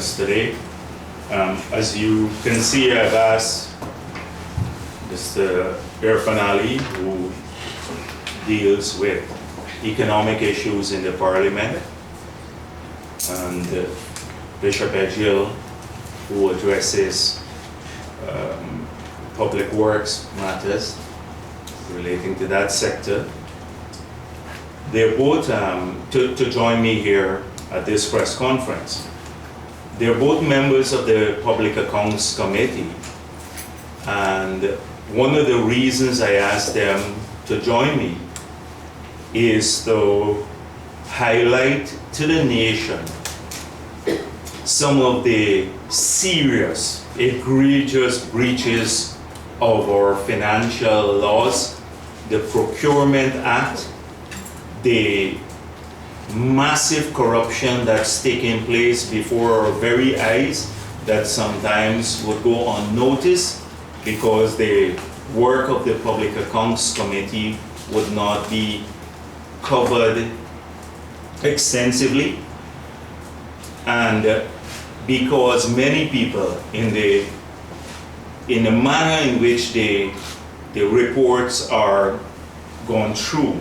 us today. As you can see, I've asked Mr. Irfan Ali, who deals with economic issues in the Parliament, and Bishop Edghill, who addresses public works matters relating to that sector. They're both to join me here at this press conference. They're both members of the Public Accounts Committee, and one of the reasons I asked them to join me is to highlight to the nation some of the serious, egregious breaches of our financial laws, the Procurement Act, the massive corruption that's taking place before our very eyes that sometimes would go unnoticed because the work of the Public Accounts Committee would not be covered extensively, and because many people in the manner in which the reports are gone through,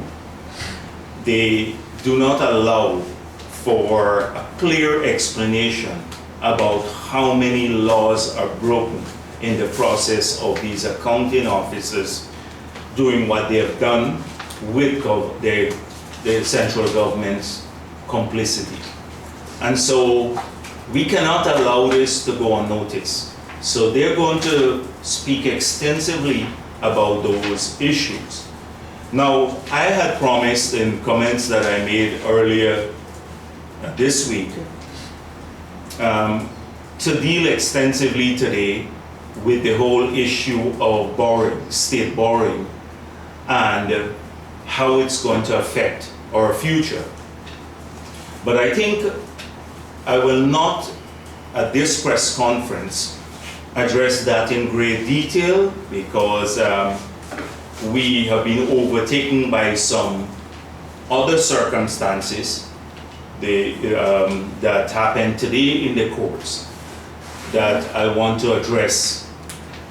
they do not allow for a clear explanation about how many laws are broken in the process of these accounting officers doing what they have done with the central government's complicity. And so we cannot allow this to go unnoticed. So they're going to speak extensively about those issues. Now, I had promised in comments that I made earlier this week to deal extensively today with the whole issue of borrowing, state borrowing, and how it's going to affect our future. But I think I will not, at this press conference, address that in great detail because we have been overtaken by some other circumstances that happened today in the courts that I want to address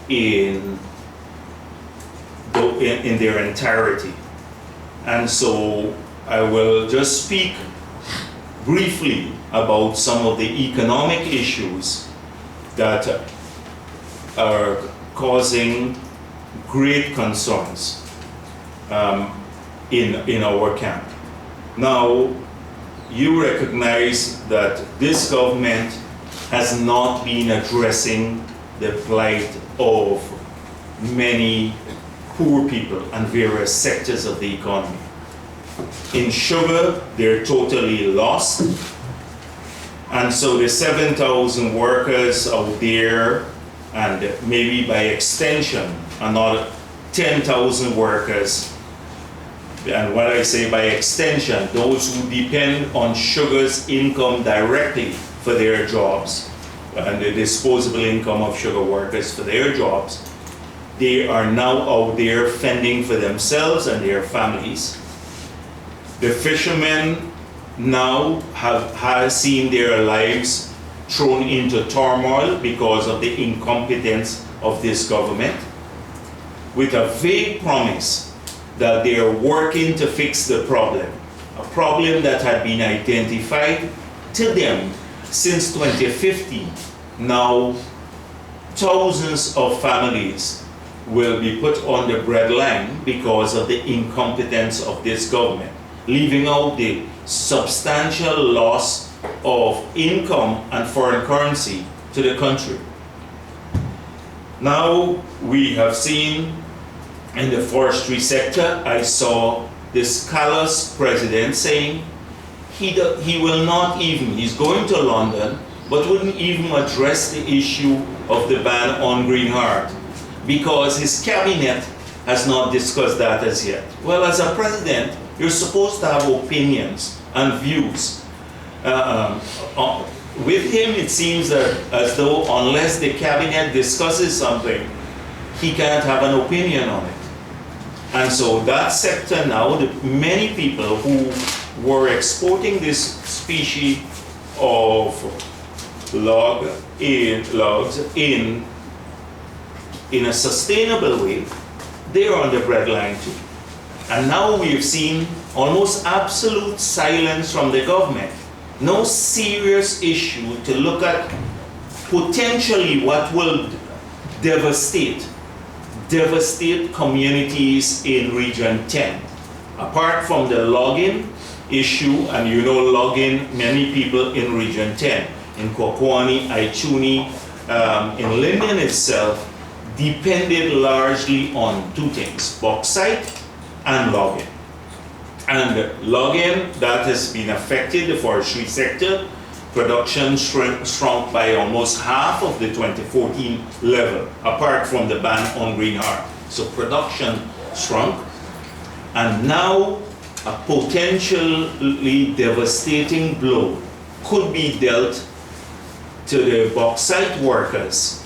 in their entirety. And so I will just speak briefly about some of the economic issues that are causing great concerns in our camp. Now, you recognize that this government has not been addressing the plight of many poor people and various sectors of the economy. In sugar, they're totally lost. And so the 7,000 workers out there, and maybe by extension, another 10,000 workers, and when I say by extension, those who depend on sugar's income directly for their jobs, and the disposable income of sugar workers for their jobs, they are now out there fending for themselves and their families. The fishermen now have seen their lives thrown into turmoil because of the incompetence of this government, with a vague promise that they are working to fix the problem, a problem that had been identified to them since 2015. Now, thousands of families will be put on the breadline because of the incompetence of this government, leaving out the substantial loss of income and foreign currency to the country. Now, we have seen in the forestry sector, I saw this callous president saying he will not even, he's going to London, but wouldn't even address the issue of the ban on green heart because his cabinet has not discussed that as yet. Well, as a president, you're supposed to have opinions and views. With him, it seems that as though unless the cabinet discusses something, he can't have an opinion on it. And so that sector now, the many people who were exporting this species of logs in a sustainable way, they're on the breadline too. And now we've seen almost absolute silence from the government. No serious issue to look at potentially what will devastate communities in Region 10. Apart from the logging issue, and you know logging, many people in Region 10, in Kwakwani, Aichuni, in Linden itself, depended largely on two things, bauxite and logging. And logging, that has been affected, the forestry sector. Production shrunk by almost half of the 2014 level, apart from the ban on green heart. So production shrunk, and now a potentially devastating blow could be dealt to the bauxite workers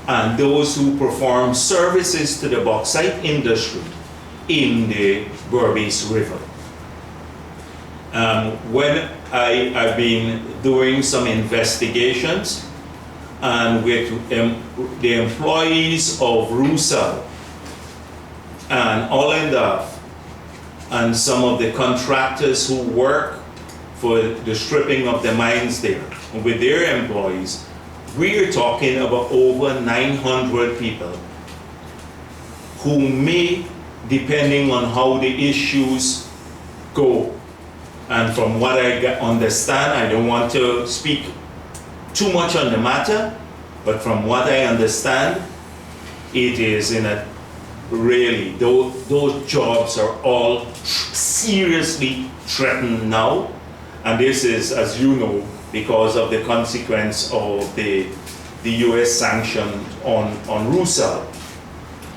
and those who perform services to the bauxite industry in the Berbice River. When I've been doing some investigations and with the employees of Rusal and Ollendorf and some of the contractors who work for the stripping of the mines there, with their employees, we're talking about over 900 people who may, depending on how the issues go, and from what I understand, I don't want to speak too much on the matter, but from what I understand, it is in a really, those jobs are all seriously threatened now. And this is, as you know, because of the consequence of the US sanctions on Rusal.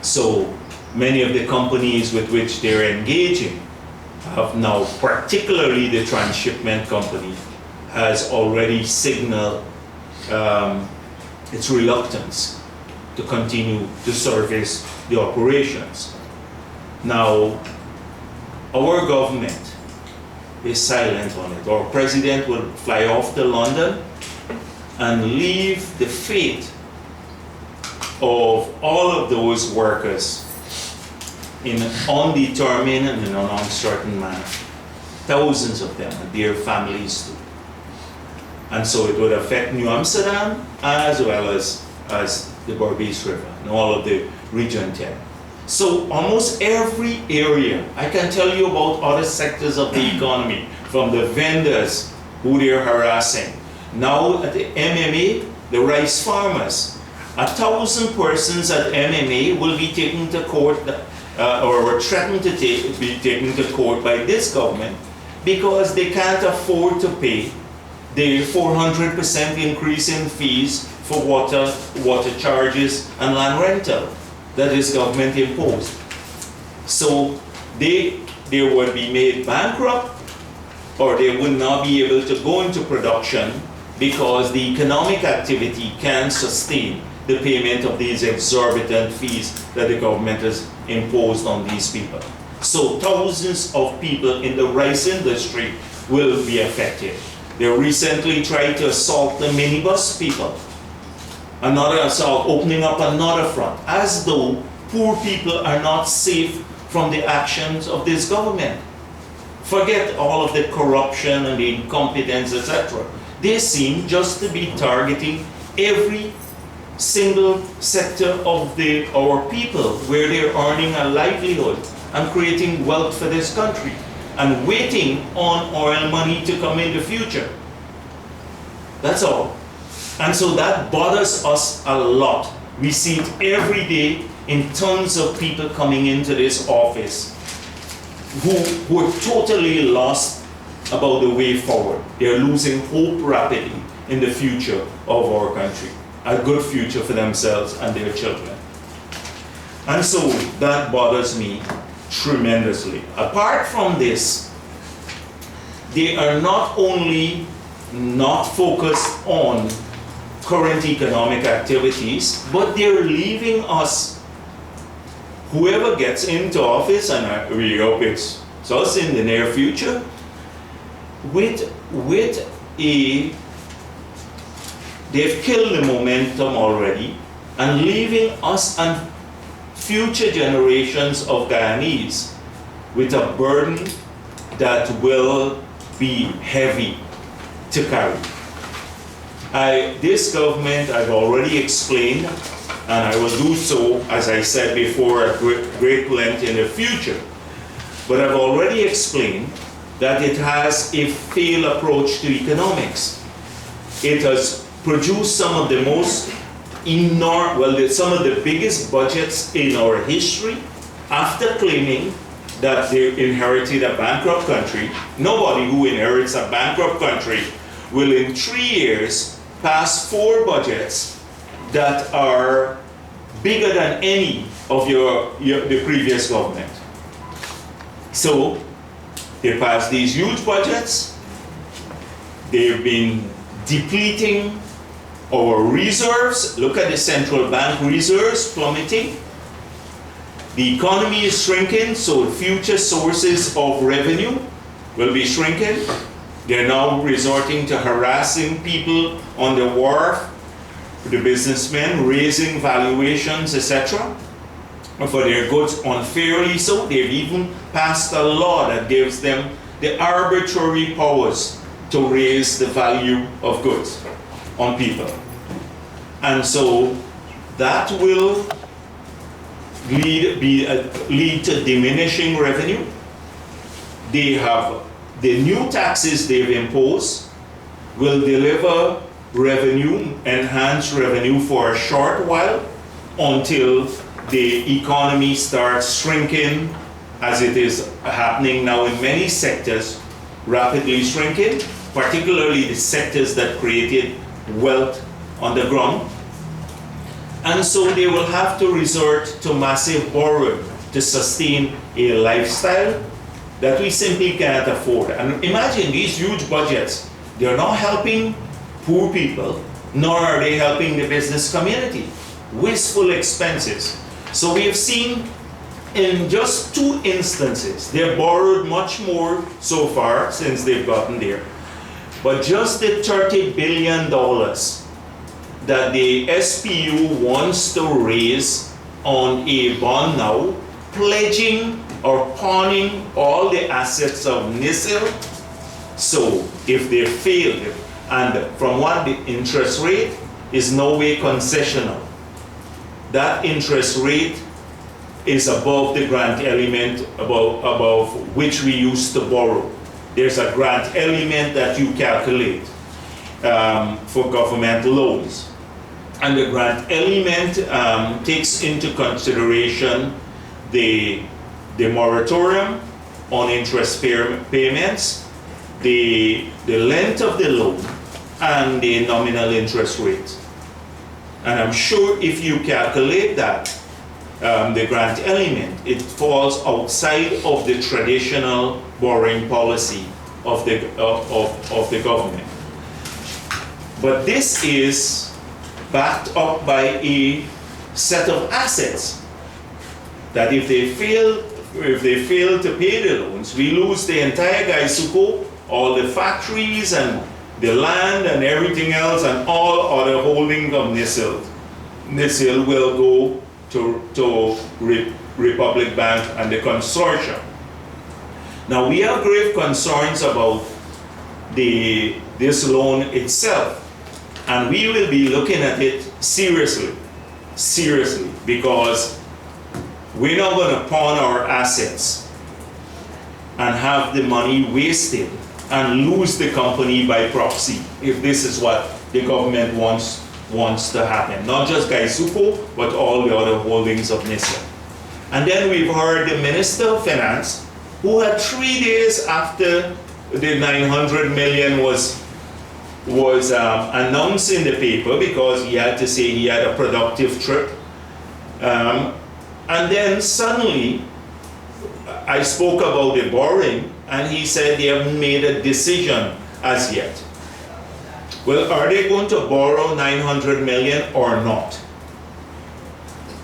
So many of the companies with which they're engaging have now, particularly the transshipment company, has already signaled its reluctance to continue to service the operations. Now, our government is silent on it. Our president will fly off to London and leave the fate of all of those workers in an undetermined and in an uncertain manner. Thousands of them and their families too. And so it would affect New Amsterdam as well as the Berbice River and all of the Region 10. So almost every area, I can tell you about other sectors of the economy, from the vendors who they're harassing. Now at the MMA, the rice farmers, 1,000 persons at MMA will be taken to court or were threatened to be taken to court by this government because they can't afford to pay the 400% increase in fees for water charges and land rental that this government imposed. So they would be made bankrupt, or they would not be able to go into production because the economic activity can't sustain the payment of these exorbitant fees that the government has imposed on these people. So thousands of people in the rice industry will be affected. They recently tried to assault the minibus people. Another assault, opening up another front, as though poor people are not safe from the actions of this government. Forget all of the corruption and the incompetence, etc. They seem just to be targeting every single sector of our people where they're earning a livelihood and creating wealth for this country and waiting on oil money to come in the future. That's all. And so that bothers us a lot. We see it every day in tons of people coming into this office who are totally lost about the way forward. They're losing hope rapidly in the future of our country, a good future for themselves and their children. And so that bothers me tremendously. Apart from this, they are not only not focused on current economic activities, but they're leaving us, whoever gets into office, and we hope it's us in the near future, with a they've killed the momentum already and leaving us and future generations of Guyanese with a burden that will be heavy to carry. This government, I've already explained, and I will do so, as I said before, at great length in the future. But I've already explained that it has a failed approach to economics. It has produced some of the most some of the biggest budgets in our history after claiming that they inherited a bankrupt country. Nobody who inherits a bankrupt country will in 3 years pass 4 budgets that are bigger than any of the previous government. So they passed these huge budgets. They've been depleting our reserves. Look at the central bank reserves plummeting. The economy is shrinking, so future sources of revenue will be shrinking. They're now resorting to harassing people on the wharf, the businessmen, raising valuations, etc. for their goods unfairly. So they've even passed a law that gives them the arbitrary powers to raise the value of goods on people. And so that will lead to diminishing revenue. They have the new taxes they've imposed will deliver revenue, enhanced revenue for a short while until the economy starts shrinking, as it is happening now in many sectors, rapidly shrinking, particularly the sectors that created wealth on the ground. And so they will have to resort to massive borrowing to sustain a lifestyle that we simply cannot afford. And imagine these huge budgets, they're not helping poor people, nor are they helping the business community. Wasteful expenses. So we have seen in just 2 instances, they've borrowed much more so far since they've gotten there. But just the $30 billion that the SPU wants to raise on a bond now, pledging or pawning all the assets of NISIL. So if they fail, and from what the interest rate is no way concessional, that interest rate is above the grant element above which we used to borrow. There's a grant element that you calculate for government loans. And the grant element takes into consideration the moratorium on interest payments, the length of the loan, and the nominal interest rate. And I'm sure if you calculate that, the grant element, it falls outside of the traditional borrowing policy of the government. But this is backed up by a set of assets that if they fail to pay the loans, we lose the entire Gaisuko, all the factories and the land and everything else, and all other holdings of NISIL. NISIL will go to Republic Bank and the consortium. Now we have grave concerns about this loan itself, and we will be looking at it seriously, because we're not going to pawn our assets and have the money wasted and lose the company by proxy if this is what the government wants to happen. Not just Gaisupo, but all the other holdings of NISIL. And then we've heard the Minister of Finance, who had 3 days after the 900 million was announced in the paper, because he had to say he had a productive trip. And then suddenly, I spoke about the borrowing, and he said they haven't made a decision as yet. Well, are they going to borrow 900 million or not?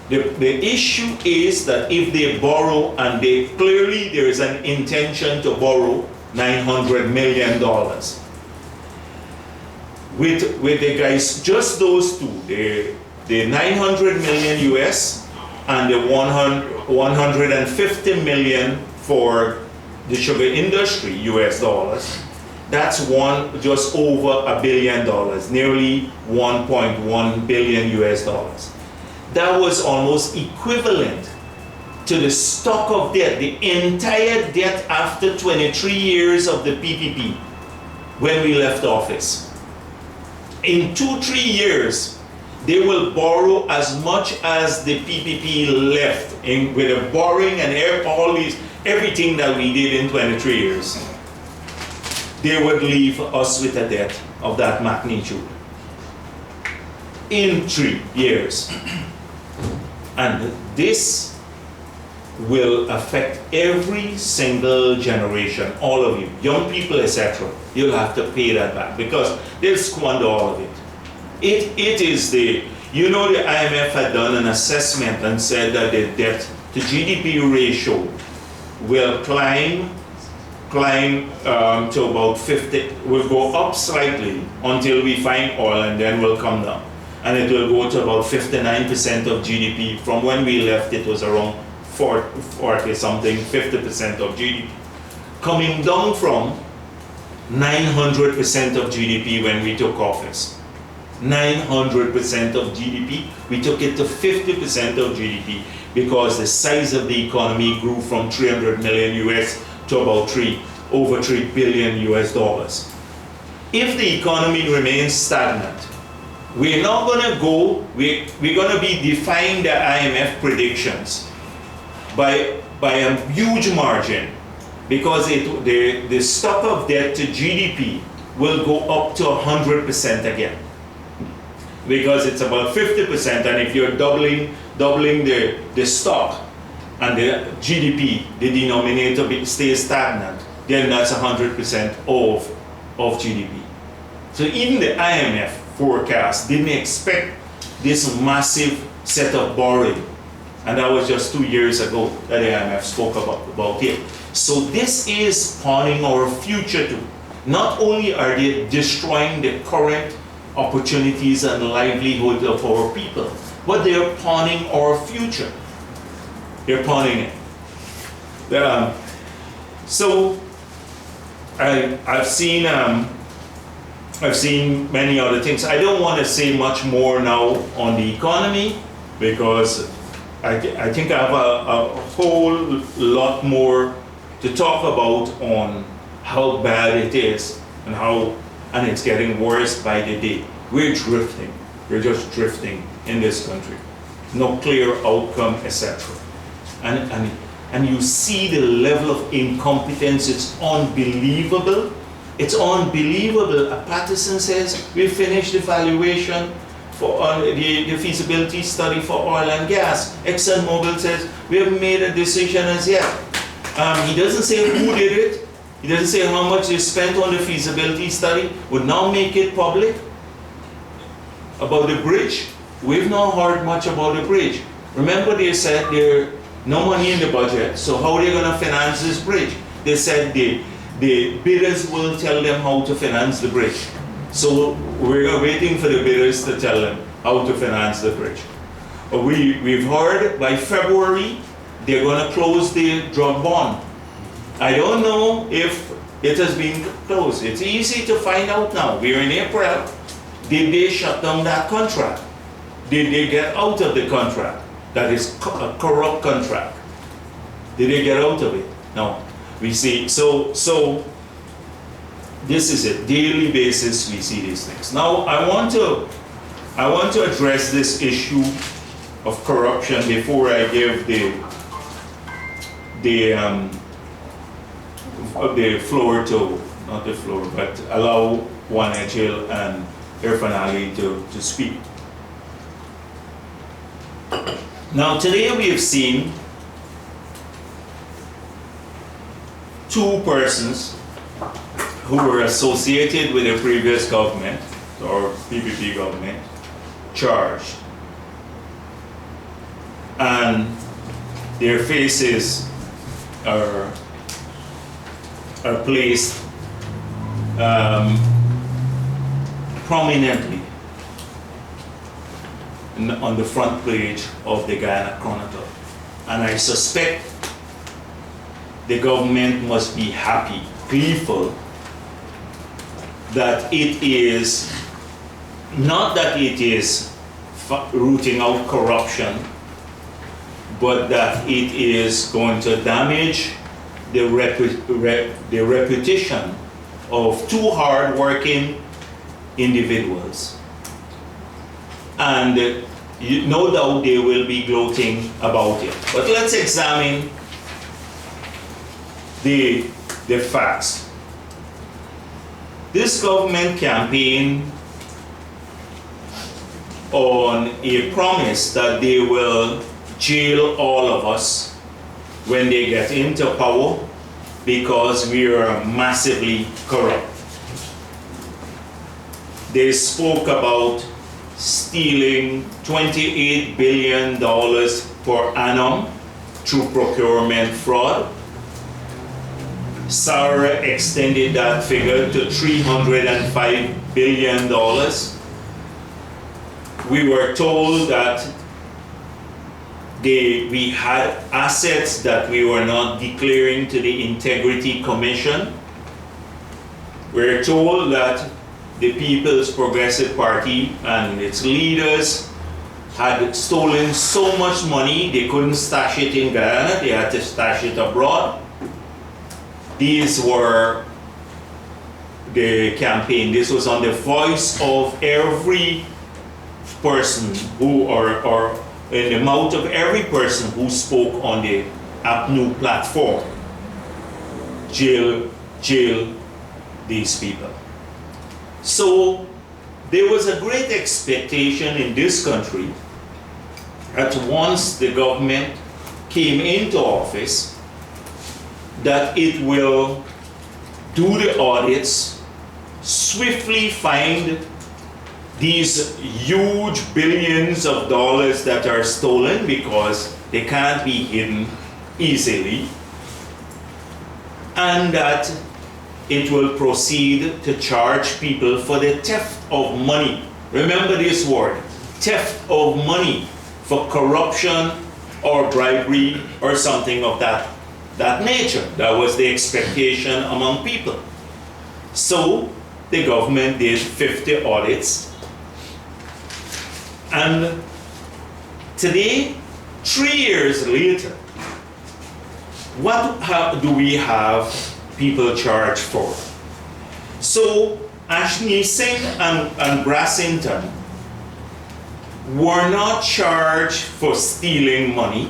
The issue is that if they borrow, and clearly there is an intention to borrow $900 million, with the guys, just those two, the 900 million US and the 150 million for the sugar industry US dollars, that's just over $1 billion, nearly 1.1 billion US dollars. That was almost equivalent to the stock of debt, the entire debt after 23 years of the PPP when we left office. In 2-3 years, they will borrow as much as the PPP left with the borrowing and everything that we did in 23 years. They would leave us with a debt of that magnitude in 3 years. And this will affect every single generation, all of you, young people, etc. You'll have to pay that back because they'll squander all of it. It is the IMF had done an assessment and said that the debt to GDP ratio will climb to about 50, will go up slightly until we find oil and then will come down. And it will go to about 59% of GDP. From when we left, it was around 40 something, 50% of GDP. Coming down from 900% of GDP when we took office. 900% of GDP, we took it to 50% of GDP because the size of the economy grew from 300 million US to about over 3 billion US dollars. If the economy remains stagnant, we're not going to go, we're going to be defying the IMF predictions by a huge margin because the stock of debt to GDP will go up to 100% again. Because it's about 50%, and if you're doubling the stock and the GDP, the denominator stays stagnant, then that's 100% of GDP. So even the IMF forecast didn't expect this massive set of borrowing, and that was just 2 years ago that the IMF spoke about it. So this is pawning our future too. Not only are they destroying the current opportunities and livelihood of our people, but they are pawning our future. They're pawning it. So I've seen many other things. I don't want to say much more now on the economy because I think I have a whole lot more to talk about on how bad it is and it's getting worse by the day. We're drifting. We're just drifting in this country. No clear outcome, etc. And you see the level of incompetence. It's unbelievable. It's unbelievable. Patterson says we finished the valuation for the feasibility study for oil and gas. ExxonMobil says we haven't made a decision as yet. He doesn't say who did it. He doesn't say how much they spent on the feasibility study. Would now make it public. About the bridge, we've not heard much about the bridge. Remember they said there's no money in the budget, so how are they going to finance this bridge? They said the bidders will tell them how to finance the bridge. So we're waiting for the bidders to tell them how to finance the bridge. We've heard by February they're going to close the drug bond. I don't know if it has been closed. It's easy to find out now. We're in April. Did they shut down that contract? Did they get out of the contract? That is a corrupt contract. Did they get out of it? No. We see, so this is a daily basis we see these things. Now I want to address this issue of corruption before I give the floor to, not the floor, but allow Juan Echil and Irfan Ali to speak. Now today we have seen two persons who were associated with the previous government, or PPP government, charged. And their faces are placed prominently on the front page of the Guyana Chronicle. And I suspect the government must be happy, gleeful, that it is, not that it is rooting out corruption, but that it is going to damage the reputation of two hard-working individuals. And no doubt they will be gloating about it. But let's examine the facts. This government campaign on a promise that they will jail all of us when they get into power because we are massively corrupt. They spoke about stealing $28 billion per annum through procurement fraud. Sarah extended that figure to $305 billion. We were told that we had assets that we were not declaring to the Integrity Commission. We're told that the People's Progressive Party and its leaders had stolen so much money they couldn't stash it in Guyana, they had to stash it abroad. These were the campaign. This was on the voice of every person who, or in the mouth of every person who spoke on the APNU platform. Jail these people. So there was a great expectation in this country that once the government came into office, that it will do the audits, swiftly find these huge billions of dollars that are stolen because they can't be hidden easily, and that it will proceed to charge people for the theft of money. Remember this word, theft of money, for corruption or bribery or something of that nature. That was the expectation among people. So the government did 50 audits. And today, 3 years later, what do we have people charged for? So Ashney Singh and Brassington were not charged for stealing money.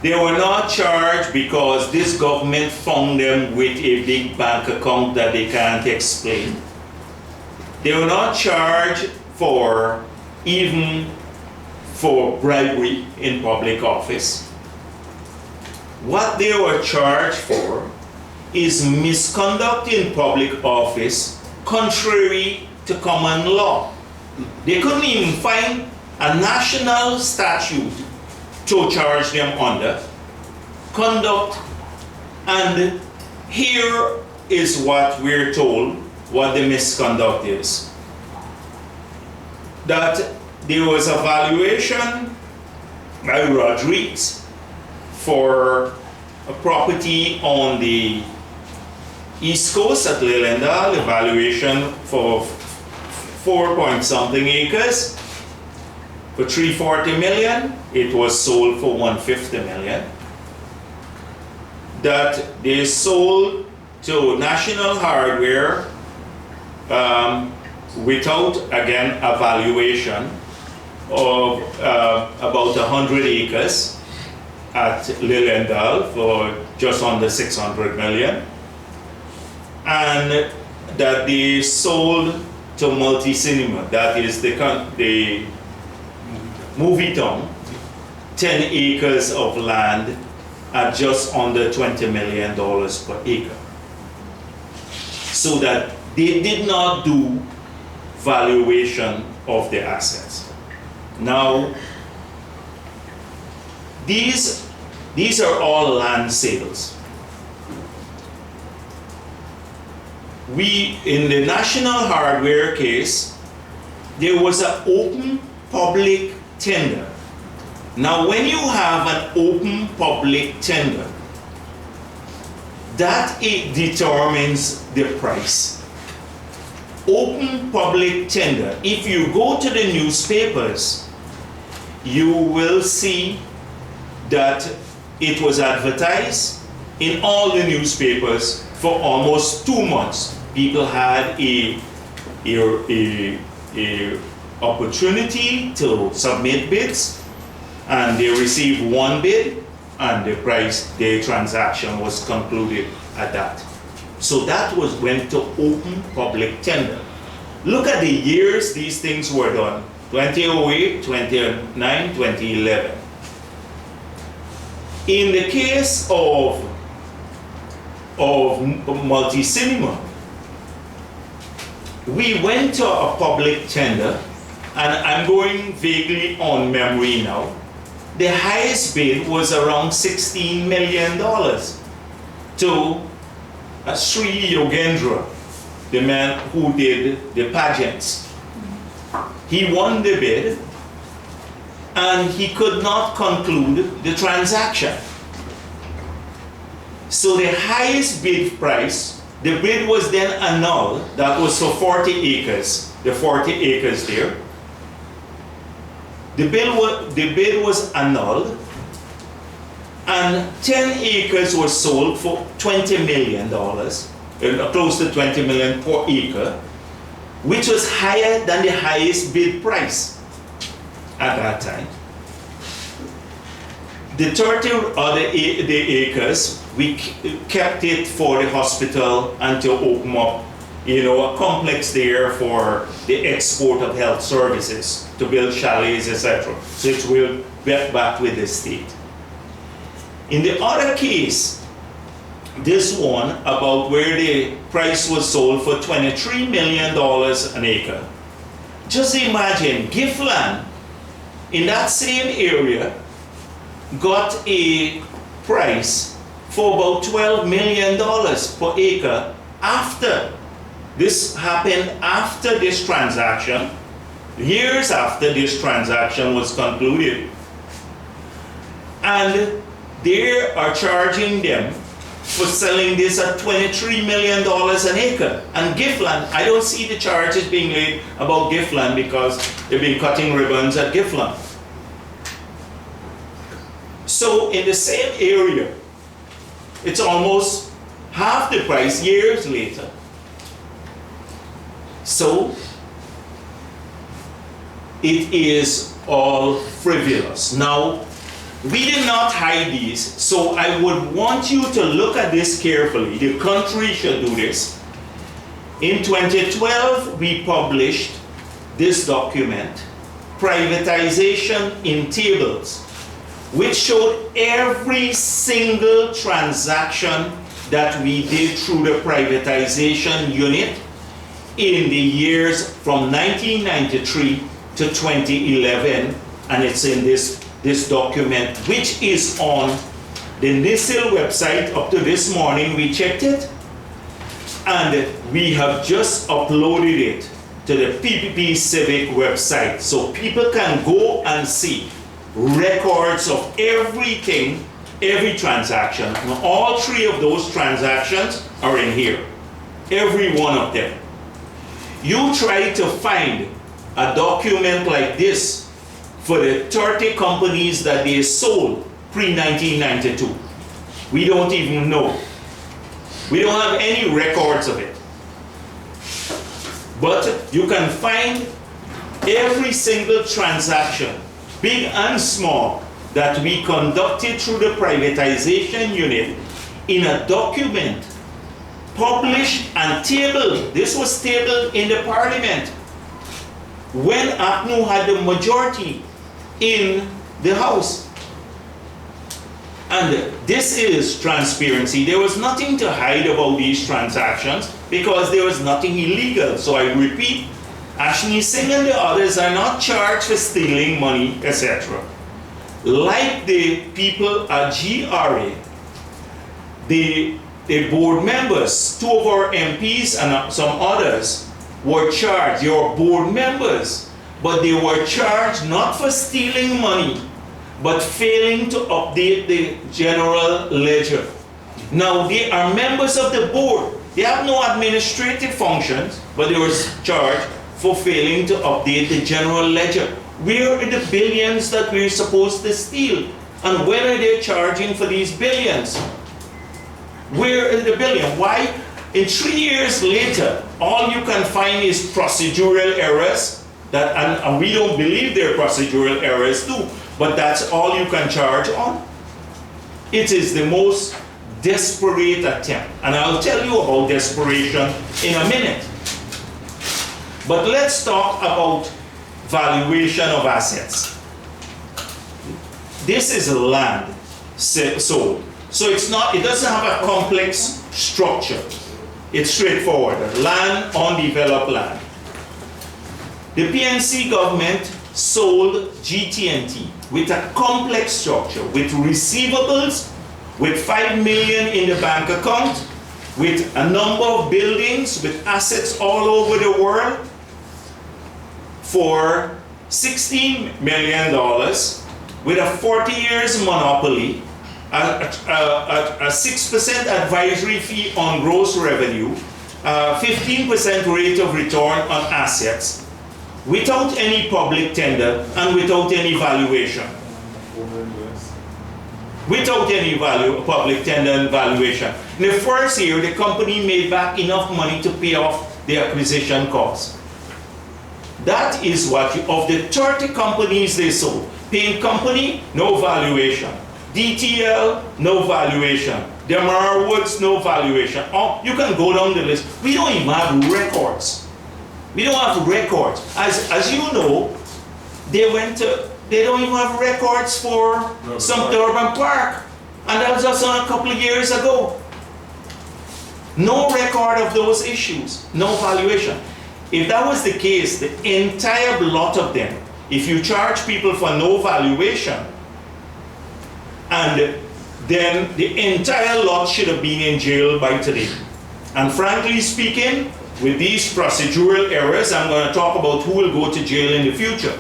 They were not charged because this government found them with a big bank account that they can't explain. They were not charged for bribery in public office. What they were charged for is misconduct in public office contrary to common law. They couldn't even find a national statute to charge them under conduct. And here is what we're told what the misconduct is. That there was a valuation by Rodriguez for a property on the East Coast at Lilendal, a valuation for 4-point-something acres for $340 million. It was sold for $150 million. That they sold to National Hardware without, again, a valuation of about 100 acres at Lilendal for just under $600 million. And that they sold to Multi-Cinema, that is the movie town, 10 acres of land at just under $20 million per acre. So that they did not do valuation of the assets. Now, these are all land sales. in the National Hardware case, there was an open public tender. Now, when you have an open public tender, that it determines the price. Open public tender. If you go to the newspapers, you will see that it was advertised in all the newspapers for almost 2 months. People had a opportunity to submit bids, and they received one bid, and the transaction was concluded at that. So that went to open public tender. Look at the years these things were done: 2008, 2009, 2011. In the case of multi-cinema, we went to a public tender, and I'm going vaguely on memory now. The highest bid was around $16 million to Sri Yogendra, the man who did the pageants. He won the bid, and he could not conclude the transaction. So the highest bid price, the bid was then annulled. That was for 40 acres, the 40 acres there. The bid was annulled, and 10 acres was sold for $20 million, close to $20 million per acre, which was higher than the highest bid price at that time. The 30 other the acres, we kept it for the hospital and to open up, a complex there for the export of health services, to build chalets, etc. So it will get back with the state. In the other case, this one about where the price was sold for $23 million an acre. Just imagine, Giffland in that same area got a price for about $12 million per acre after. This happened after this transaction, years after this transaction was concluded. And they are charging them for selling this at $23 million an acre. And Giffland, I don't see the charges being made about Giffland because they've been cutting ribbons at Giffland. So in the same area, it's almost half the price years later. So it is all frivolous. Now, we did not hide these, so I would want you to look at this carefully. The country should do this. In 2012, we published this document, Privatization in Tables, which showed every single transaction that we did through the privatization unit in the years from 1993 to 2011, and it's in this document, which is on the NISIL website. Up to this morning we checked it, and we have just uploaded it to the PPP Civic website, so people can go and see records of everything, every transaction. Now, all three of those transactions are in here, every one of them. You try to find a document like this for the 30 companies that they sold pre-1992. We don't even know. We don't have any records of it. But you can find every single transaction, big and small, that we conducted through the privatization unit in a document published and tabled. This was tabled in the parliament when APNU had the majority in the House. And this is transparency. There was nothing to hide about these transactions because there was nothing illegal. So I repeat, Ashni Singh and the others are not charged for stealing money, etc. Like the people at GRA, the the board members, 2 of our MPs and some others were charged. They were board members, but they were charged not for stealing money, but failing to update the general ledger. Now, they are members of the board. They have no administrative functions, but they were charged for failing to update the general ledger. Where are the billions that we're supposed to steal? And when are they charging for these billions? Where is the billion? Why? In 3 years later, all you can find is procedural errors, and we don't believe they're procedural errors too, but that's all you can charge on. It is the most desperate attempt, and I'll tell you about desperation in a minute. But let's talk about valuation of assets. This is land sold. So it doesn't have a complex structure. It's straightforward, land, undeveloped land. The PNC government sold GT&T with a complex structure, with receivables, with 5 million in the bank account, with a number of buildings, with assets all over the world, for $16 million, with a 40 years monopoly, a 6% advisory fee on gross revenue, 15% rate of return on assets, without any public tender and without any valuation. Without any public tender and valuation. In the first year, the company made back enough money to pay off the acquisition costs. That is what, of the 30 companies they sold, Paint Company, no valuation. DTL, no valuation. Demar Woods, no valuation. Oh, you can go down the list. We don't even have records. We don't have records. As you know, they don't even have records for some Durban Park. And that was just a couple of years ago. No record of those issues, no valuation. If that was the case, the entire lot of them, if you charge people for no valuation, and then the entire lot should have been in jail by today. And frankly speaking, with these procedural errors, I'm going to talk about who will go to jail in the future.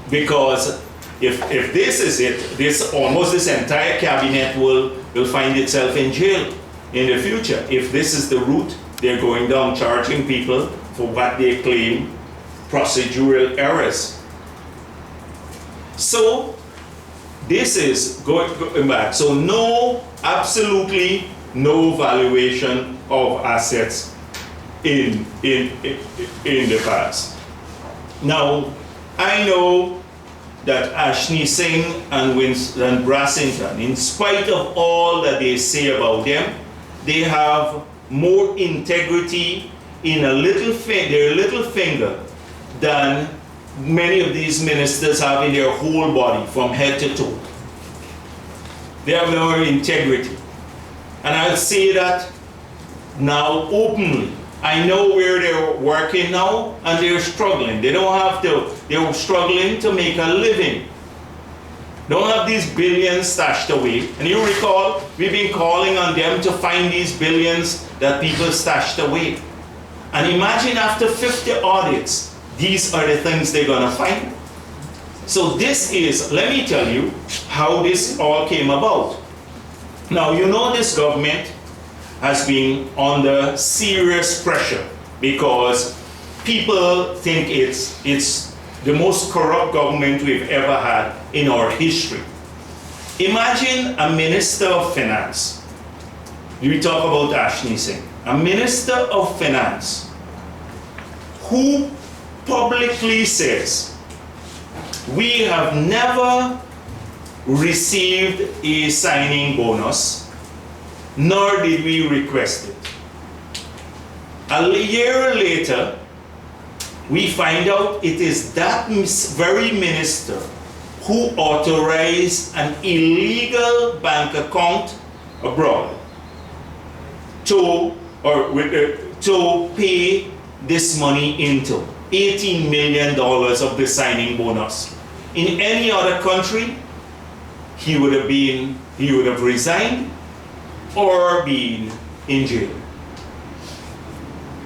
Because if this is it, almost this entire cabinet will find itself in jail in the future. If this is the route they're going down, charging people for what they claim procedural errors. So this is going back. So no, absolutely no valuation of assets in the past. Now, I know that Ashney Singh and Winston Brassington, in spite of all that they say about them, they have more integrity in their little finger than many of these ministers have in their whole body, from head to toe. They have more integrity. And I'll say that now openly. I know where they're working now, and they're struggling. They're struggling to make a living. They don't have these billions stashed away. And you recall, we've been calling on them to find these billions that people stashed away. And imagine after 50 audits, these are the things they're gonna find. So this is, let me tell you how this all came about. Now, you know this government has been under serious pressure because people think it's the most corrupt government we've ever had in our history. Imagine a minister of finance. We talk about Ashney Singh. A minister of finance who publicly says, we have never received a signing bonus, nor did we request it. A year later, we find out it is that very minister who authorized an illegal bank account abroad to pay this money into $18 million of the signing bonus. In any other country, he would have resigned, or being in jail.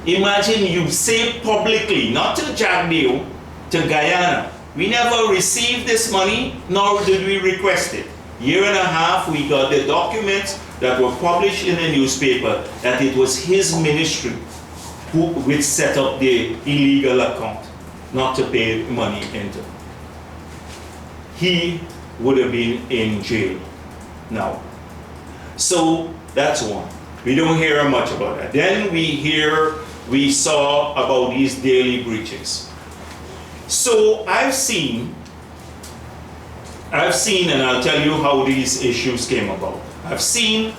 Imagine you say publicly, not to Jagdeo, to Guyana, we never received this money, nor did we request it. Year and a half, we got the documents that were published in the newspaper that it was his ministry which set up the illegal account, not to pay money into. He would have been in jail now. So that's one. We don't hear much about that. Then we saw about these daily breaches. So I've seen, and I'll tell you how these issues came about. I've seen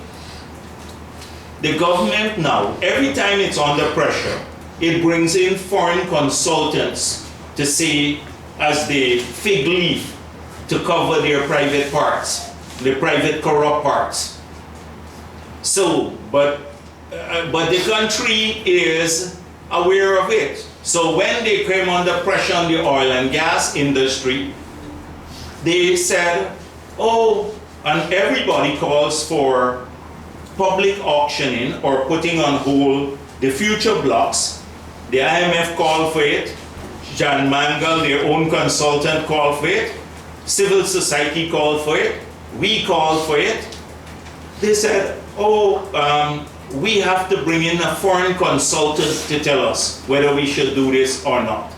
the government now, every time it's under pressure, it brings in foreign consultants to say, as the fig leaf, to cover their private parts, the private corrupt parts. So, but the country is aware of it. So when they came under pressure on the oil and gas industry, they said, oh, and everybody calls for public auctioning or putting on hold the future blocks. The IMF called for it. Jan Mangal, their own consultant, called for it. Civil society called for it. We called for it. They said, oh, we have to bring in a foreign consultant to tell us whether we should do this or not.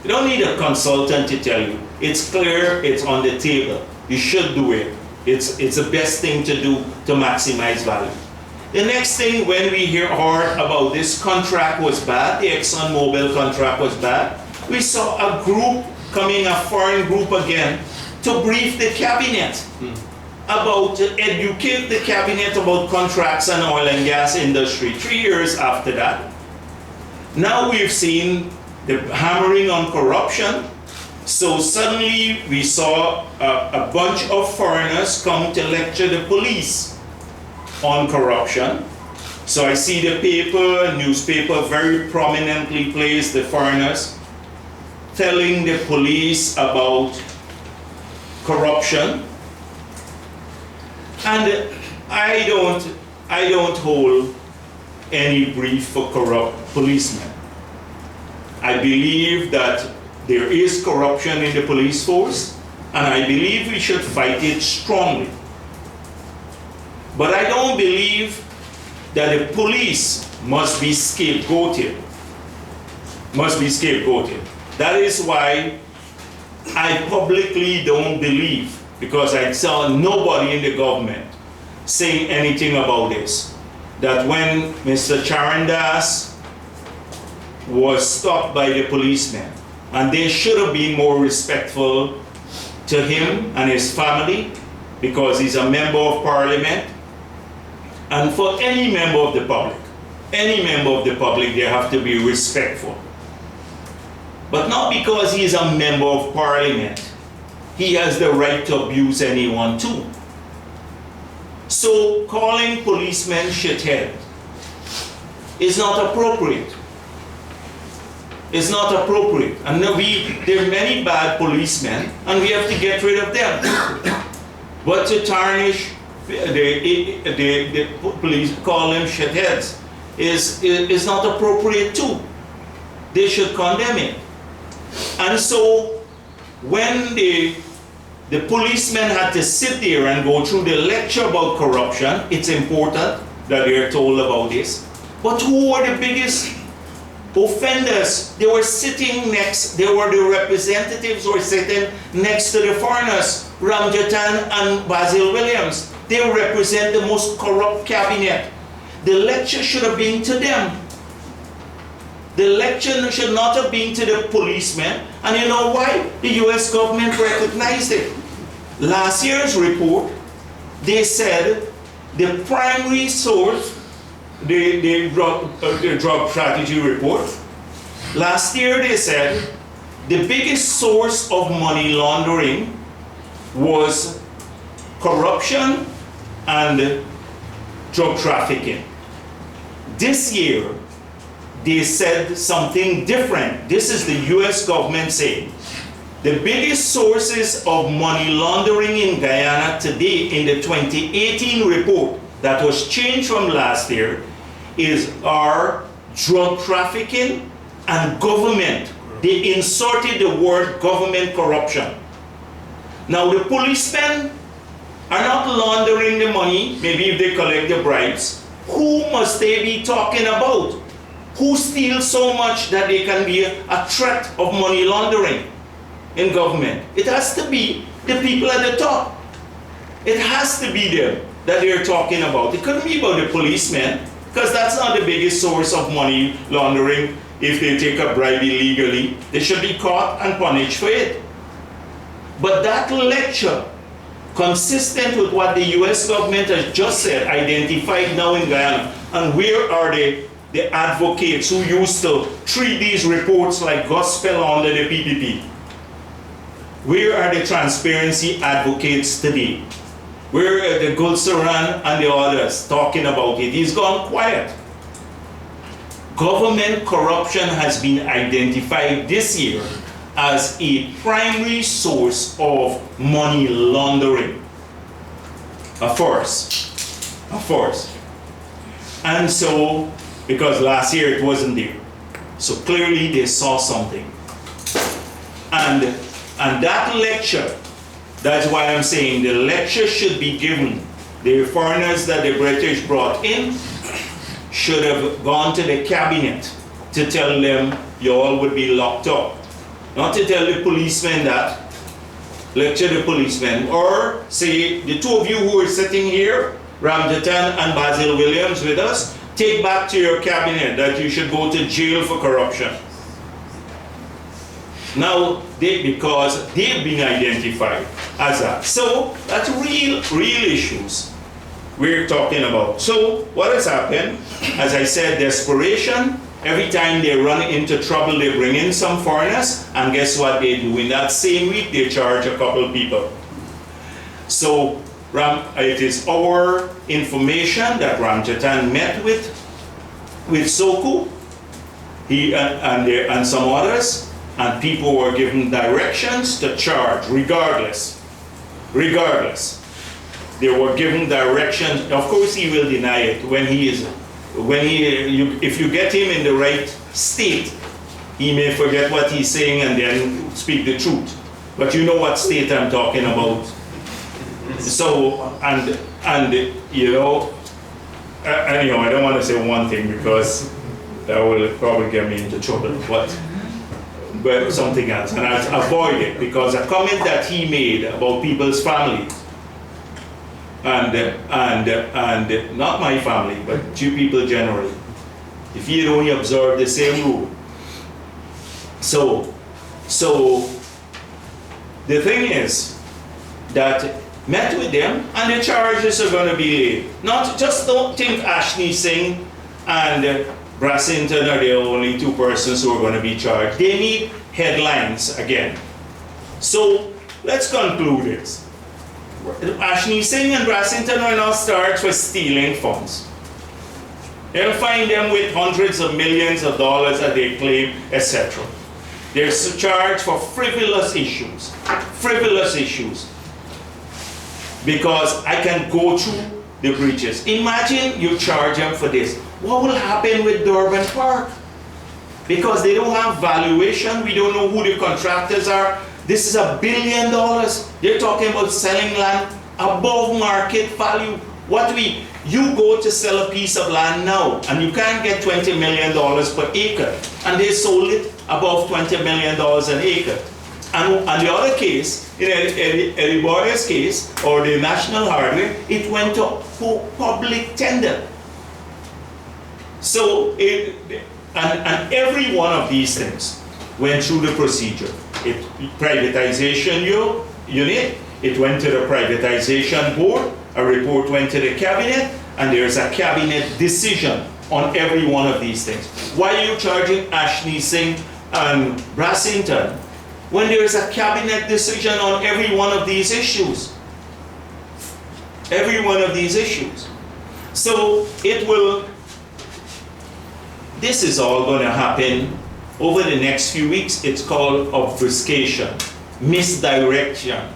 You don't need a consultant to tell you. It's clear, it's on the table. You should do it. It's the best thing to do to maximize value. The next thing, when we heard about this contract was bad, the ExxonMobil contract was bad, we saw a group coming, a foreign group again, to brief the cabinet about, to educate the cabinet about contracts and oil and gas industry. 3 years after that, now we've seen the hammering on corruption. So suddenly we saw a bunch of foreigners come to lecture the police on corruption. So I see the newspaper very prominently plays the foreigners telling the police about corruption. And I don't hold any brief for corrupt policemen. I believe that there is corruption in the police force, and I believe we should fight it strongly. But I don't believe that the police must be scapegoated. That is why I publicly don't believe, because I saw nobody in the government saying anything about this, that when Mr. Charandas was stopped by the policemen, and they should have been more respectful to him and his family, because he's a member of parliament. And for any member of the public, they have to be respectful. But not because he's a member of parliament, he has the right to abuse anyone too. So calling policemen shithead is not appropriate. It's not appropriate. And there are many bad policemen, and we have to get rid of them. But to tarnish the police, call them shitheads, is not appropriate too. They should condemn it. And so when the policemen had to sit there and go through the lecture about corruption, it's important that they're told about this. But who were the biggest offenders? They were sitting next, they were the representatives who were sitting next to the foreigners, Ramjatan and Basil Williams. They represent the most corrupt cabinet. The lecture should have been to them. The lecture should not have been to the policemen. And you know why? The US government recognized it. Last year's report, they said the primary source, the drug strategy report, last year they said the biggest source of money laundering was corruption and drug trafficking. This year, they said something different. This is the US government saying the biggest sources of money laundering in Guyana today in the 2018 report that was changed from last year is our drug trafficking and government. They inserted the word government corruption. Now the policemen are not laundering the money, maybe if they collect the bribes. Who must they be talking about? Who steals so much that they can be a threat of money laundering in government? It has to be the people at the top. It has to be them that they're talking about. It couldn't be about the policemen, because that's not the biggest source of money laundering. If they take a bribe illegally, they should be caught and punished for it. But that lecture, consistent with what the US government has just said, identified now in Guyana, and where are the advocates who used to treat these reports like gospel under the PPP? Where are the transparency advocates today? Where are the Gulsaran and the others talking about it? He's gone quiet. Government corruption has been identified this year as a primary source of money laundering. A force. And so, because last year it wasn't there. So clearly they saw something. And that lecture, that's why I'm saying the lecture should be given. The foreigners that the British brought in should have gone to the cabinet to tell them you all would be locked up. Not to tell the policemen that, lecture the policemen, or say the two of you who are sitting here, Ramjatan and Basil Williams with us, take back to your cabinet that you should go to jail for corruption. Now, because they've been identified as that. So that's real issues we're talking about. So what has happened? As I said, desperation. Every time they run into trouble, they bring in some foreigners, and guess what they do? In that same week, they charge a couple of people. So it is our information that Ramjatan met with Soku, he and some others, and people were given directions to charge regardless. They were given directions. Of course, he will deny it if you get him in the right state, he may forget what he's saying and then speak the truth. But you know what state I'm talking about. So, and you know, anyhow, I don't want to say one thing because that will probably get me into trouble, but something else, and I'll avoid it, because a comment that he made about people's families, and not my family, but two people generally, if you only observe the same rule. So the thing is that met with them, and the charges are going to be laid. Don't think Ashley Singh and Brassington are the only two persons who are going to be charged. They need headlines again. So let's conclude this. Ashley Singh and Brassington are now charged for stealing funds. They'll find them with hundreds of millions of dollars that they claim, etc. They're charged for frivolous issues. Because I can go through the breaches. Imagine you charge them for this. What will happen with Durban Park? Because they don't have valuation, we don't know who the contractors are. This is $1 billion. They're talking about selling land above market value. You go to sell a piece of land now, and you can't get $20 million per acre, and they sold it above $20 million an acre. And the other case, in Eddie Boyer's case, or the National Hardware, it went to public tender. So, and every one of these things went through the procedure. Privatization unit, it went to the privatization board, a report went to the cabinet, and there's a cabinet decision on every one of these things. Why are you charging Ashley Singh and Brassington when there's a cabinet decision on every one of these issues? Every one of these issues. So this is all going to happen over the next few weeks. It's called obfuscation, misdirection.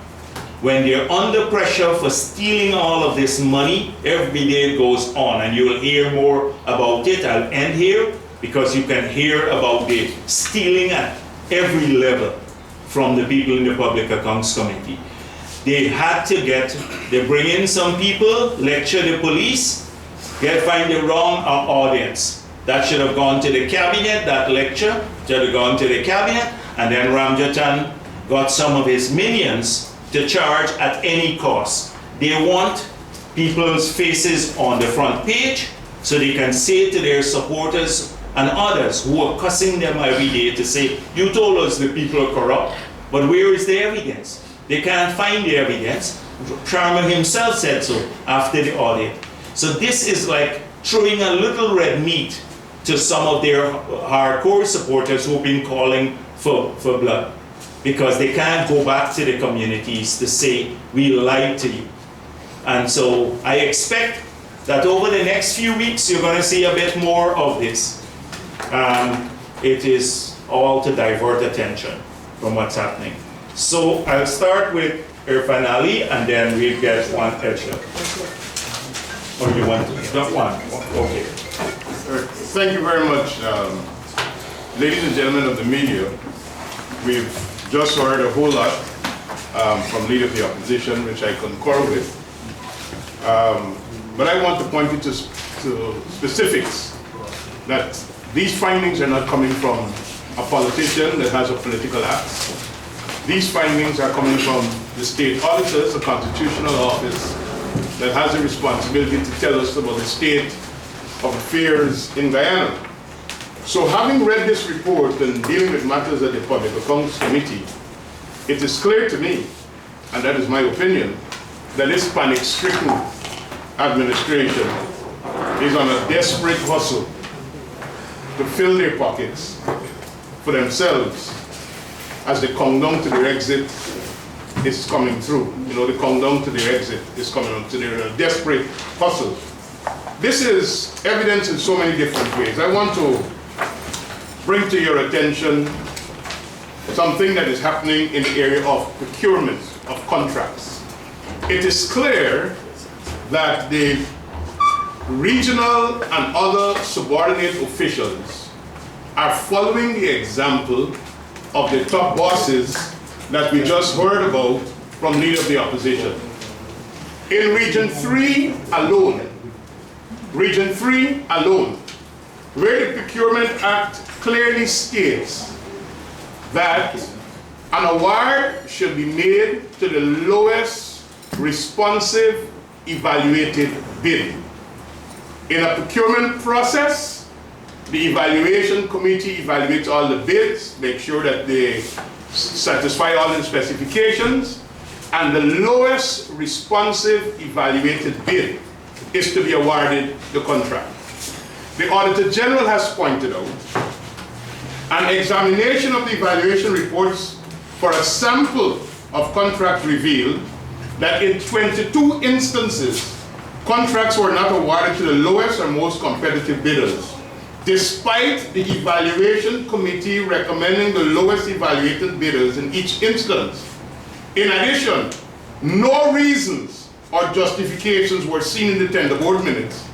when they're under pressure for stealing all of this money, every day it goes on, and you'll hear more about it. I'll end here because you can hear about the stealing at every level from the people in the Public Accounts Committee. They bring in some people, lecture the police, find the wrong audience. That should have gone to the cabinet, that lecture should have gone to the cabinet, and then Ramjatan got some of his minions to charge at any cost. They want people's faces on the front page so they can say to their supporters and others who are cussing them every day to say, you told us the people are corrupt, but where is the evidence? They can't find the evidence. Sharma himself said so after the audit. So this is like throwing a little red meat to some of their hardcore supporters who've been calling for blood, because they can't go back to the communities to say, we lied to you. And so I expect that over the next few weeks, you're going to see a bit more of this. It is all to divert attention from what's happening. So I'll start with Irfan Ali, and then we'll get one extra. Or you want to? Not one. Okay. Thank you very much, ladies and gentlemen of the media. We've just heard a whole lot from Leader of the Opposition, which I concur with. But I want to point you to specifics, that these findings are not coming from a politician that has a political axe. These findings are coming from the state auditors, the constitutional office that has a responsibility to tell us about the state of affairs in Guyana. So having read this report and dealing with matters at the Public Accounts Committee, it is clear to me, and that is my opinion, that this panic-stricken administration is on a desperate hustle to fill their pockets for themselves as the countdown to their exit is coming through. You know, the countdown to their exit is coming on, to their desperate hustle. This is evidence in so many different ways. I want to bring to your attention something that is happening in the area of procurement of contracts. It is clear that the regional and other subordinate officials are following the example of the top bosses that we just heard about from Leader of the Opposition. In Region 3 alone, where the Procurement Act clearly states that an award should be made to the lowest responsive evaluated bid. In a procurement process, the evaluation committee evaluates all the bids, make sure that they satisfy all the specifications, and the lowest responsive evaluated bid is to be awarded the contract. The Auditor General has pointed out an examination of the evaluation reports for a sample of contract revealed that in 22 instances, contracts were not awarded to the lowest or most competitive bidders, despite the evaluation committee recommending the lowest evaluated bidders in each instance. In addition, no reasons or justifications were seen in the tender board minutes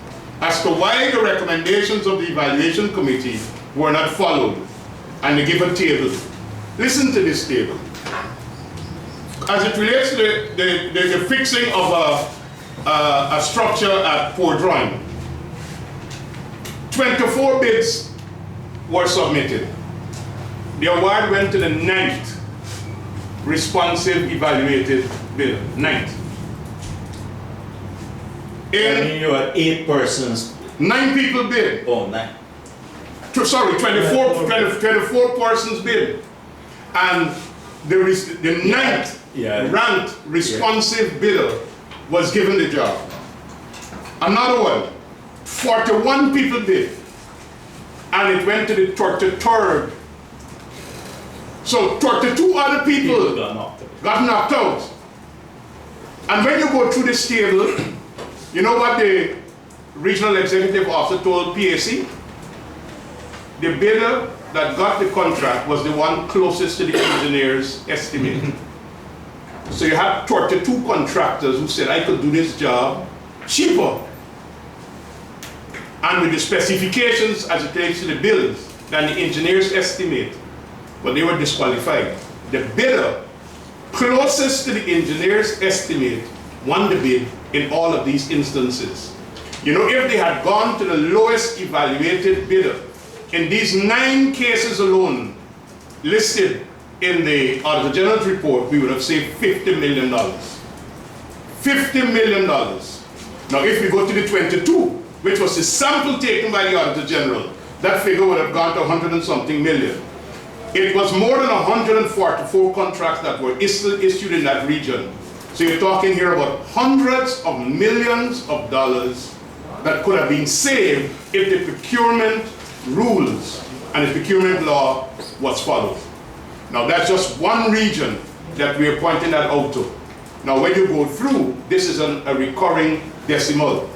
as to why the recommendations of the evaluation committee were not followed. And they give a table. Listen to this table. As it relates to the fixing of a structure at Port Drawing, 24 bids were submitted. The award went to the 9th responsive evaluated bidder, 9th. You had 8 persons. 9 people bid. Oh, 9. Sorry, 24 persons bid. And the 9th ranked responsive bidder was given the job. Another one, 41 people bid. And it went to the 33rd. So 32 other people got knocked out. And when you go through this table, you know what the regional executive officer told PAC? The bidder that got the contract was the one closest to the engineer's estimate. So you had 32 contractors who said, I could do this job cheaper and with the specifications as it relates to the bills than the engineers estimate, but they were disqualified. The bidder closest to the engineer's estimate won the bid in all of these instances. You know, if they had gone to the lowest evaluated bidder, in these 9 cases alone listed in the Auditor General's report, we would have saved $50 million. $50 million. Now if we go to the 22, which was the sample taken by the Auditor General, that figure would have gone to 100 and something million. It was more than 144 contracts that were issued in that region. So you're talking here about hundreds of millions of dollars that could have been saved if the procurement rules and the procurement law was followed. Now that's just one region that we are pointing that out to. Now when you go through, this is a recurring decimal.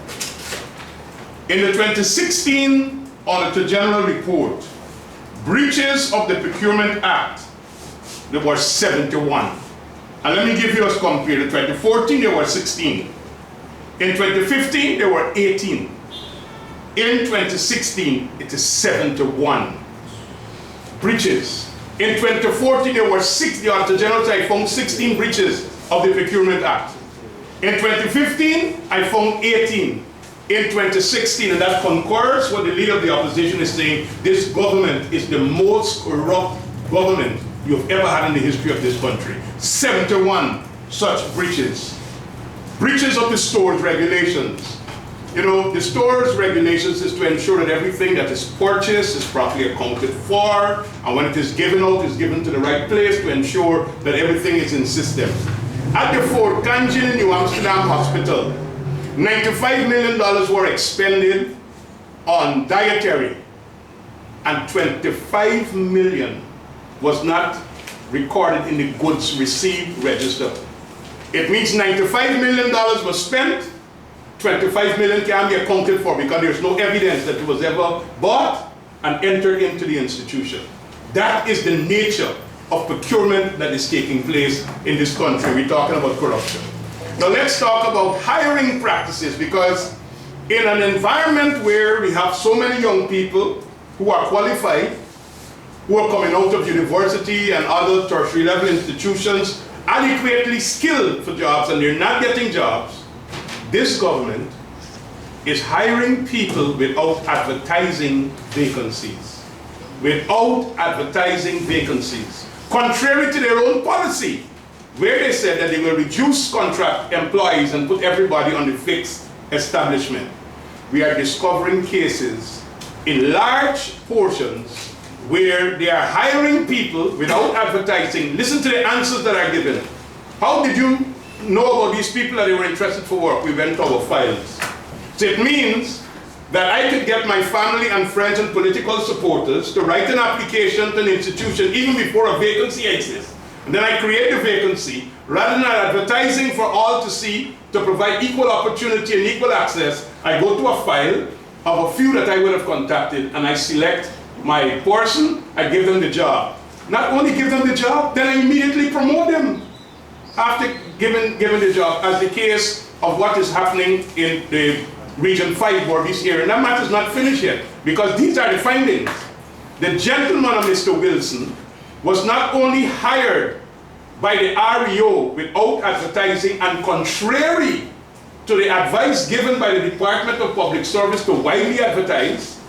In the 2016 Auditor General report, breaches of the Procurement Act, there were 71. And let me give you a compare. In 2014, there were 16. In 2015, there were 18. In 2016, it is 71 breaches. In 2014, there were 6. The Auditor General said, I found 16 breaches of the Procurement Act. In 2015, I found 18. In 2016, and that concurs what the leader of the opposition is saying, this government is the most corrupt government you've ever had in the history of this country. 71 such breaches. Breaches of the store's regulations. You know, the store's regulations is to ensure that everything that is purchased is properly accounted for, and when it is given out, is given to the right place to ensure that everything is in system. At the Fort Kanjin New Amsterdam Hospital, $95 million were expended on dietary, and $25 million was not recorded in the goods received register. It means $95 million was spent, $25 million can be accounted for because there's no evidence that it was ever bought and entered into the institution. That is the nature of procurement that is taking place in this country. We're talking about corruption. Now let's talk about hiring practices, because in an environment where we have so many young people who are qualified, who are coming out of university and other tertiary level institutions, adequately skilled for jobs, and they're not getting jobs, this government is hiring people without advertising vacancies. Without advertising vacancies. Contrary to their own policy, where they said that they will reduce contract employees and put everybody on the fixed establishment. We are discovering cases in large portions where they are hiring people without advertising. Listen to the answers that are given. How did you know about these people that they were interested for work? We went to our files. So it means that I could get my family and friends and political supporters to write an application to an institution even before a vacancy exists. And then I create a vacancy, rather than advertising for all to see, to provide equal opportunity and equal access, I go to a file of a few that I would have contacted, and I select my person, I give them the job. Not only give them the job, then I immediately promote them after giving the job, as the case of what is happening in the Region 5 Borvis area. And that matter is not finished yet, because these are the findings. The gentleman of Mr. Wilson was not only hired by the REO without advertising and contrary to the advice given by the Department of Public Service to widely advertise,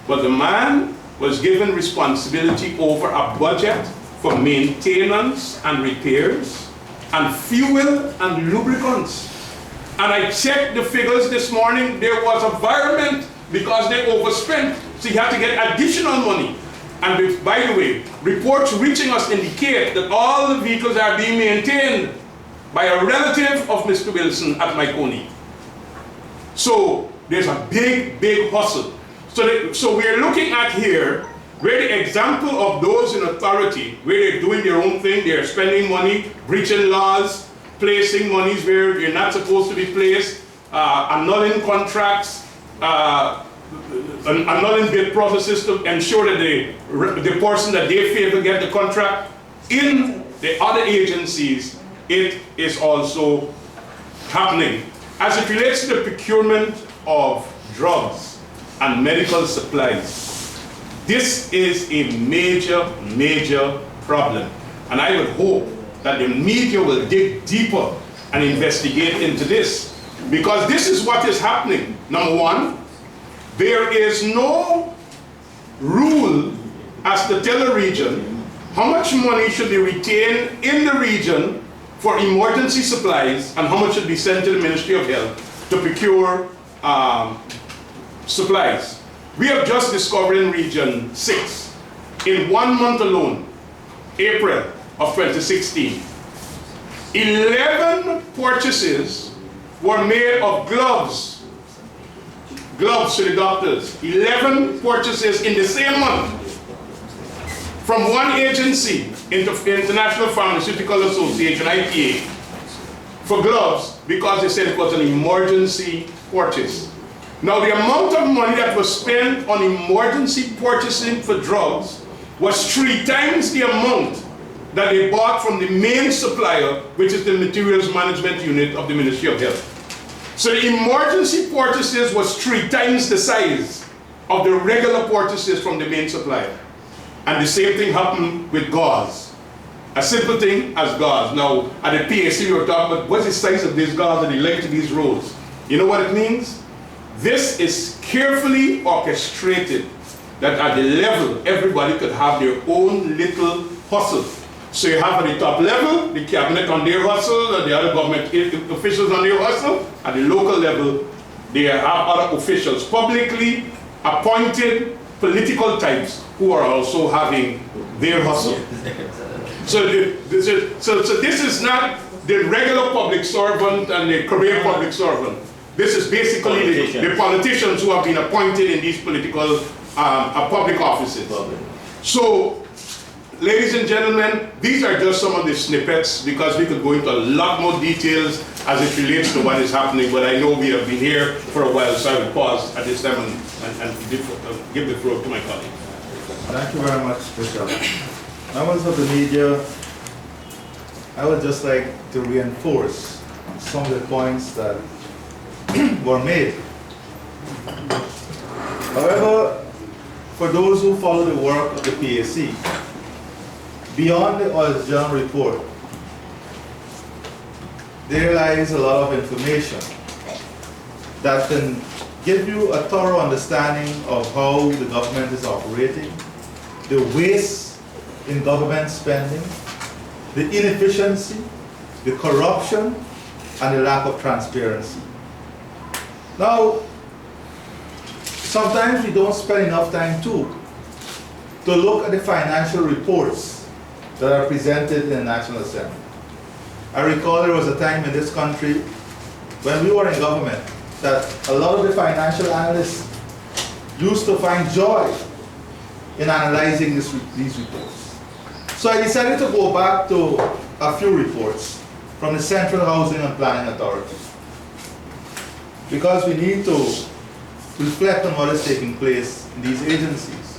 but the man was given responsibility over a budget for maintenance and repairs and fuel and lubricants. And I checked the figures this morning, there was a virement because they overspent, so you had to get additional money. And by the way, reports reaching us indicate that all the vehicles are being maintained by a relative of Mr. Wilson at Maikoni. So there's a big, big hustle. So we're looking at here where the example of those in authority, where they're doing their own thing, they're spending money, breaching laws, placing monies where they're not supposed to be placed, annulling contracts, annulling bid processes to ensure that the person that they favor get the contract. In the other agencies, it is also happening. As it relates to the procurement of drugs and medical supplies, this is a major, major problem. And I would hope that the media will dig deeper and investigate into this, because this is what is happening. Number one, there is no rule as to tell a region how much money should be retained in the region for emergency supplies and how much should be sent to the Ministry of Health to procure supplies. We have just discovered in Region 6, in 1 month alone, April of 2016, 11 purchases were made of gloves to the doctors. 11 purchases in the same month from one agency, International Pharmaceutical Association, IPA, for gloves, because they said it was an emergency purchase. Now, the amount of money that was spent on emergency purchasing for drugs was 3 times the amount that they bought from the main supplier, which is the Materials Management Unit of the Ministry of Health. So the emergency purchases was 3 times the size of the regular purchases from the main supplier. And the same thing happened with gauze. A simple thing as gauze. Now, at the PAC we were talking about what's the size of this gauze and the length of these rolls. You know what it means? This is carefully orchestrated, that at the level, everybody could have their own little hustle. So you have at the top level, the cabinet on their hustle, and the other government officials on their hustle. At the local level, they have other officials, publicly appointed political types who are also having their hustle. So this is not the regular public servant and the career public servant. This is basically the politicians who have been appointed in these political public offices. So, ladies and gentlemen, these are just some of the snippets, because we could go into a lot more details as it relates to what is happening, but I know we have been here for a while, so I will pause at this time and give the floor to my colleague. Thank you very much, Bishop. Members of the media, I would just like to reinforce some of the points that were made. However, for those who follow the work of the PAC, beyond the Auditor General report, there lies a lot of information that can give you a thorough understanding of how the government is operating, the waste in government spending, the inefficiency, the corruption, and the lack of transparency. Now, sometimes we don't spend enough time too to look at the financial reports that are presented in the National Assembly. I recall there was a time in this country when we were in government that a lot of the financial analysts used to find joy in analyzing these reports. So I decided to go back to a few reports from the Central Housing and Planning Authority, because we need to reflect on what is taking place in these agencies.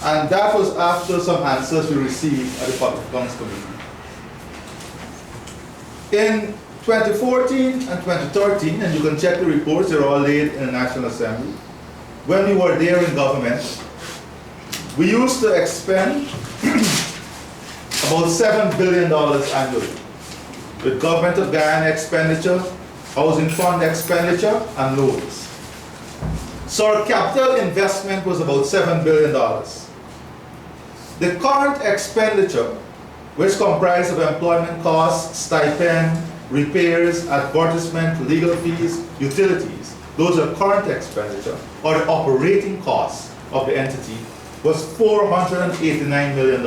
And that was after some answers we received at the Public Accounts Committee. In 2014 and 2013, and you can check the reports, they're all laid in the National Assembly, when we were there in government, we used to expend about $7 billion annually with Government of Guyana expenditure, housing fund expenditure, and loans. So our capital investment was about $7 billion. The current expenditure, which comprised of employment costs, stipend, repairs, advertisement, legal fees, utilities, those are current expenditure, or the operating costs of the entity, was $489 million.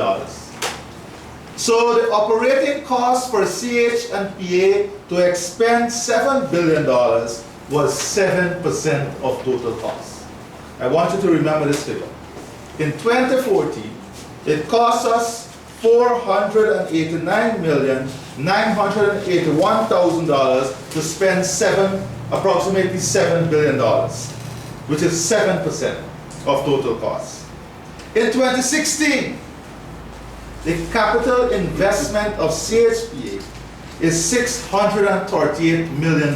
So the operating cost for CH&PA to expend $7 billion was 7% of total costs. I want you to remember this figure. In 2014, it cost us $489,981,000 to spend approximately $7 billion, which is 7% of total costs. In 2016, the capital investment of CHPA is $638 million.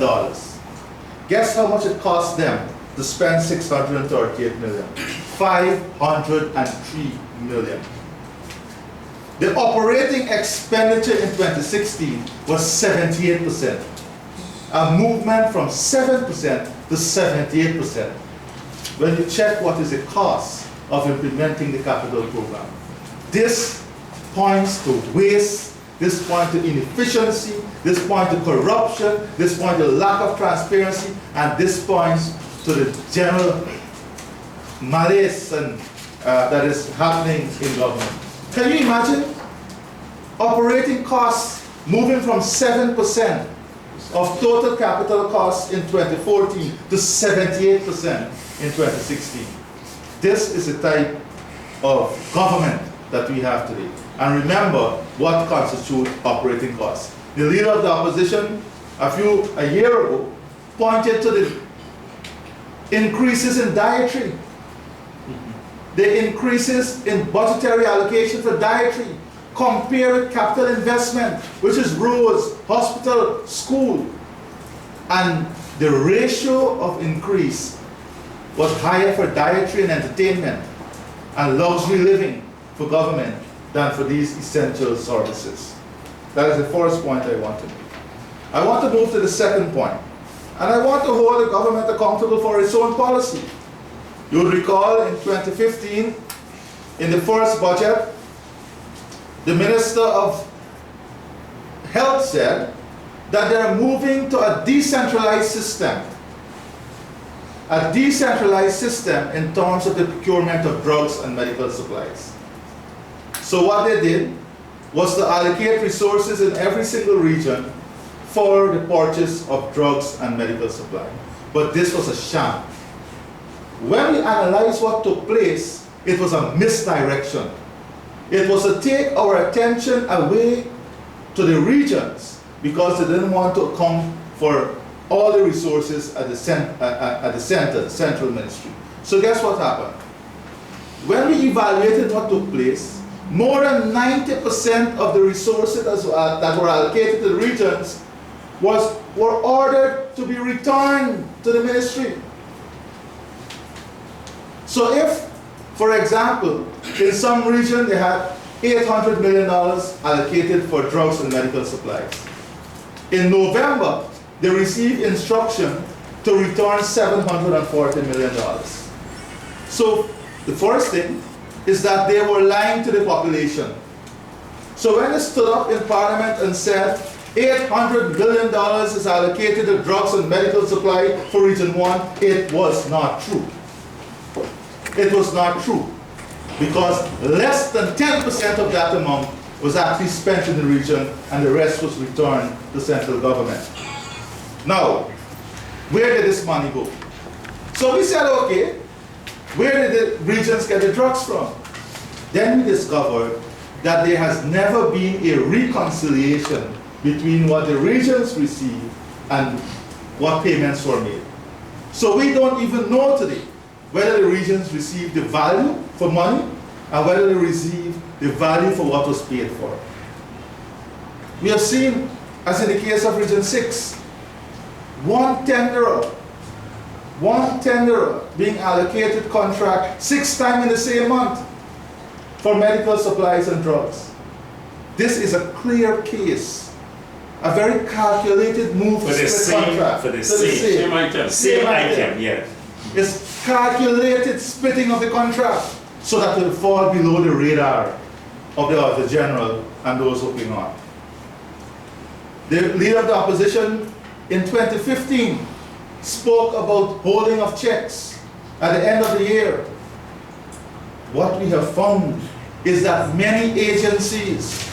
Guess how much it cost them to spend $638 million? $503 million. The operating expenditure in 2016 was 78%, a movement from 7% to 78%. When you check what is the cost of implementing the capital program, this points to waste, this points to inefficiency, this points to corruption, this points to lack of transparency, and this points to the general malaise that is happening in government. Can you imagine operating costs moving from 7% of total capital costs in 2014 to 78% in 2016? This is the type of government that we have today. And remember what constitutes operating costs. The leader of the opposition a year ago pointed to the increases in dietary, the increases in budgetary allocation for dietary. Compare with capital investment, which is roads, hospital, school. And the ratio of increase was higher for dietary and entertainment and luxury living for government than for these essential services. That is the first point I want to make. I want to move to the second point. And I want to hold the government accountable for its own policy. You'll recall in 2015, in the first budget, the Minister of Health said that they're moving to a decentralized system. A decentralized system in terms of the procurement of drugs and medical supplies. So what they did was to allocate resources in every single region for the purchase of drugs and medical supplies. But this was a sham. When we analyze what took place, it was a misdirection. It was to take our attention away to the regions because they didn't want to account for all the resources at the central ministry. So guess what happened? When we evaluated what took place, more than 90% of the resources that were allocated to the regions were ordered to be returned to the ministry. So if, for example, in some region they had $800 million allocated for drugs and medical supplies. In November, they received instruction to return $740 million. So the first thing is that they were lying to the population. So when they stood up in Parliament and said $800 million is allocated to drugs and medical supply for Region 1, it was not true. It was not true, because less than 10% of that amount was actually spent in the region and the rest was returned to central government. Now, where did this money go? So we said, okay, where did the regions get the drugs from? Then we discovered that there has never been a reconciliation between what the regions received and what payments were made. So we don't even know today whether the regions received the value for money and whether they received the value for what was paid for. We have seen, as in the case of Region 6, one tenderer being allocated contract 6 times in the same month for medical supplies and drugs. This is a clear case, a very calculated move for the same contract. For the same item. Same item, yeah. It's calculated splitting of the contract so that it will fall below the radar of the general and those looking on. The leader of the opposition in 2015 spoke about holding of checks at the end of the year. What we have found is that many agencies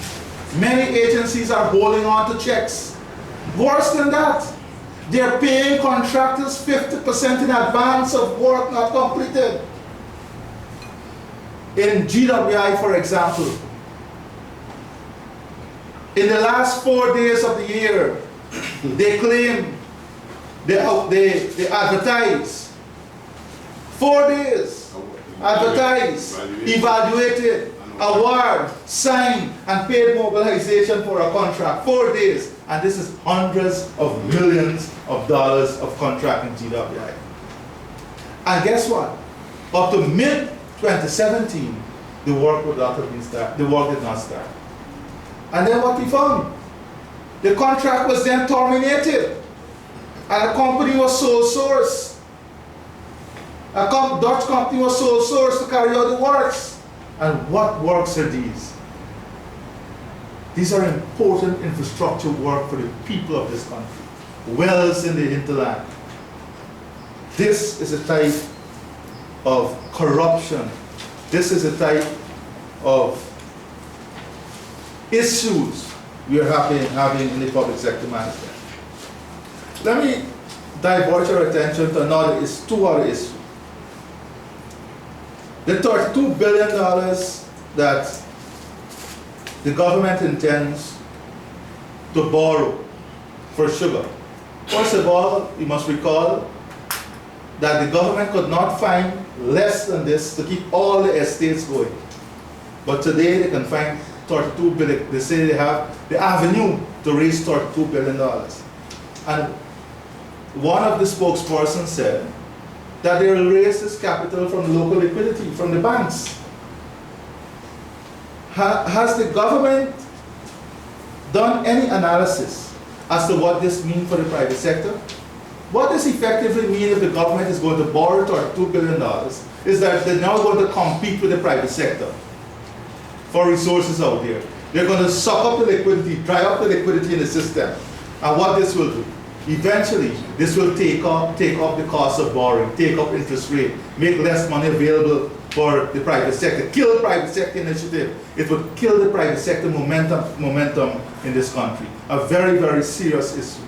are holding on to checks. Worse than that, they're paying contractors 50% in advance of work not completed. In GWI, for example, in the last 4 days of the year, they claim, they advertise. 4 days, advertised, evaluated, award, signed, and paid mobilization for a contract, 4 days. And this is hundreds of millions of dollars of contract in GWI. And guess what? Up to mid-2017, the work would not have been started. The work did not start. And then what we found? The contract was then terminated. And a company was sole source. A Dutch company was sole source to carry out the works. And what works are these? These are important infrastructure work for the people of this country. Wells in the hinterland. This is a type of corruption. This is a type of issues we are having in the public sector management. Let me divert your attention to two other issues. The $32 billion that the government intends to borrow for sugar. First of all, you must recall that the government could not find less than this to keep all the estates going. But today they can find $32 billion. They say they have the avenue to raise $32 billion. And one of the spokespersons said that they will raise this capital from local liquidity, from the banks. Has the government done any analysis as to what this means for the private sector? What this effectively means if the government is going to borrow $32 billion is that they're now going to compete with the private sector for resources out there. They're going to suck up the liquidity, dry up the liquidity in the system. And what this will do? Eventually, this will take up the cost of borrowing, take up interest rate, make less money available for the private sector, kill the private sector initiative. It would kill the private sector momentum in this country. A very, very serious issue.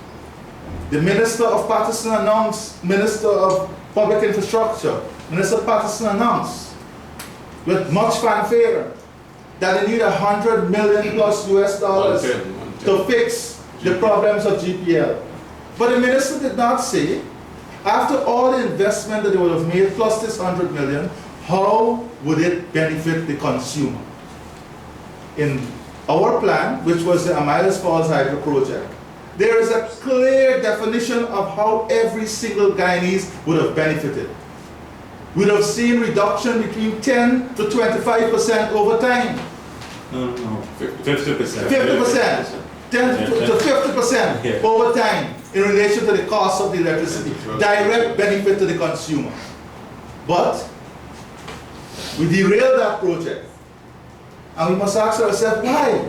The Minister of Patterson announced, Minister of Public Infrastructure, Minister Patterson announced with much fanfare that they need $100 million plus US dollars to fix the problems of GPL. But the minister did not say, after all the investment that they would have made plus this $100 million, how would it benefit the consumer? In our plan, which was the Amilas Falls Hydro project, there is a clear definition of how every single Guyanese would have benefited. We would have seen reduction between 10 to 25% over time. No, 50%. 50%. 10 to 50% over time in relation to the cost of the electricity. Direct benefit to the consumer. But we derailed that project. And we must ask ourselves, why?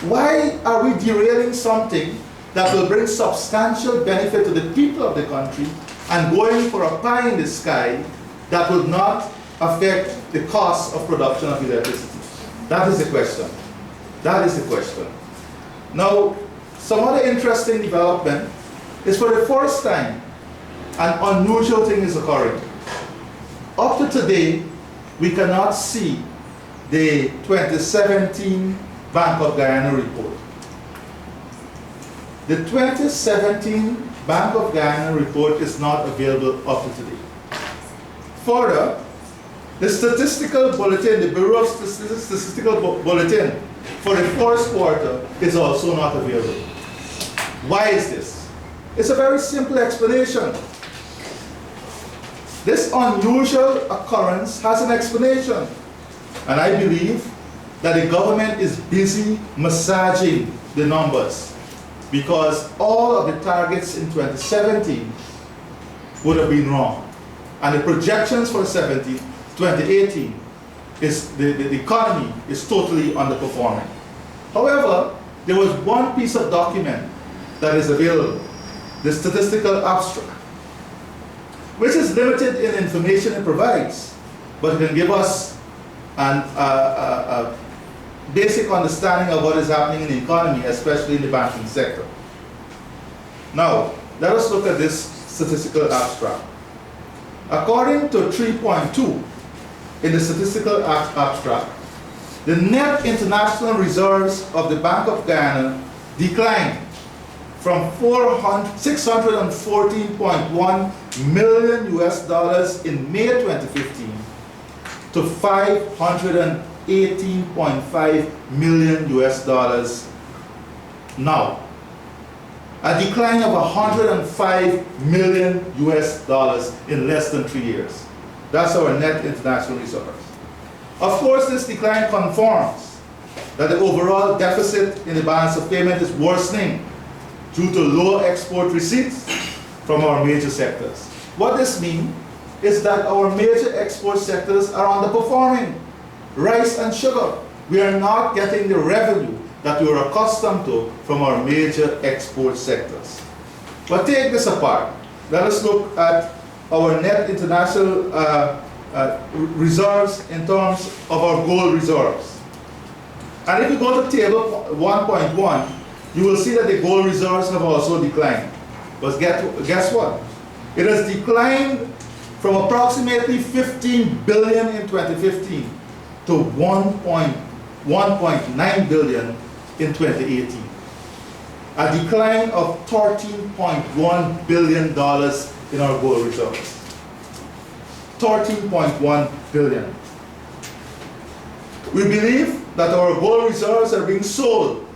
Why are we derailing something that will bring substantial benefit to the people of the country and going for a pie in the sky that will not affect the cost of production of electricity? That is the question. That is the question. Now, some other interesting development is for the first time, an unusual thing is occurring. Up to today, we cannot see the 2017 Bank of Guyana report. The 2017 Bank of Guyana report is not available up to today. Further, the statistical bulletin, the Bureau of Statistical Bulletin for the first quarter is also not available. Why is this? It's a very simple explanation. This unusual occurrence has an explanation. And I believe that the government is busy massaging the numbers because all of the targets in 2017 would have been wrong. And the projections for 2018 is the economy is totally underperforming. However, there was one piece of document that is available, the statistical abstract, which is limited in information it provides, but it can give us a basic understanding of what is happening in the economy, especially in the banking sector. Now, let us look at this statistical abstract. According to 3.2 in the statistical abstract, the net international reserves of the Bank of Guyana declined from $614.1 million US in May 2015 to $508 18.5 million US dollars now. A decline of 105 million US dollars in less than 3 years. That's our net international reserves. Of course, this decline confirms that the overall deficit in the balance of payment is worsening due to low export receipts from our major sectors. What this means is that our major export sectors are underperforming. Rice and sugar, we are not getting the revenue that we were accustomed to from our major export sectors. But take this apart. Let us look at our net international reserves in terms of our gold reserves. And if you go to table 1.1, you will see that the gold reserves have also declined. But guess what? It has declined from approximately 15 billion in 2015 to 1.9 billion in 2018. A decline of $13.1 billion in our gold reserves. 13.1 billion. We believe that our gold reserves are being sold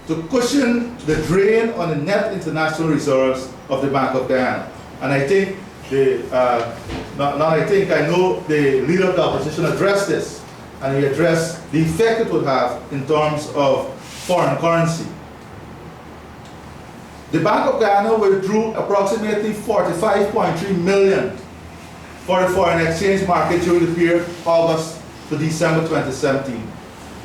to cushion the drain on the net international reserves of the Bank of Guyana. And I think I know the leader of the opposition addressed this, and he addressed the effect it would have in terms of foreign currency. The Bank of Guyana withdrew approximately 45.3 million for the foreign exchange market during the period August to December 2017.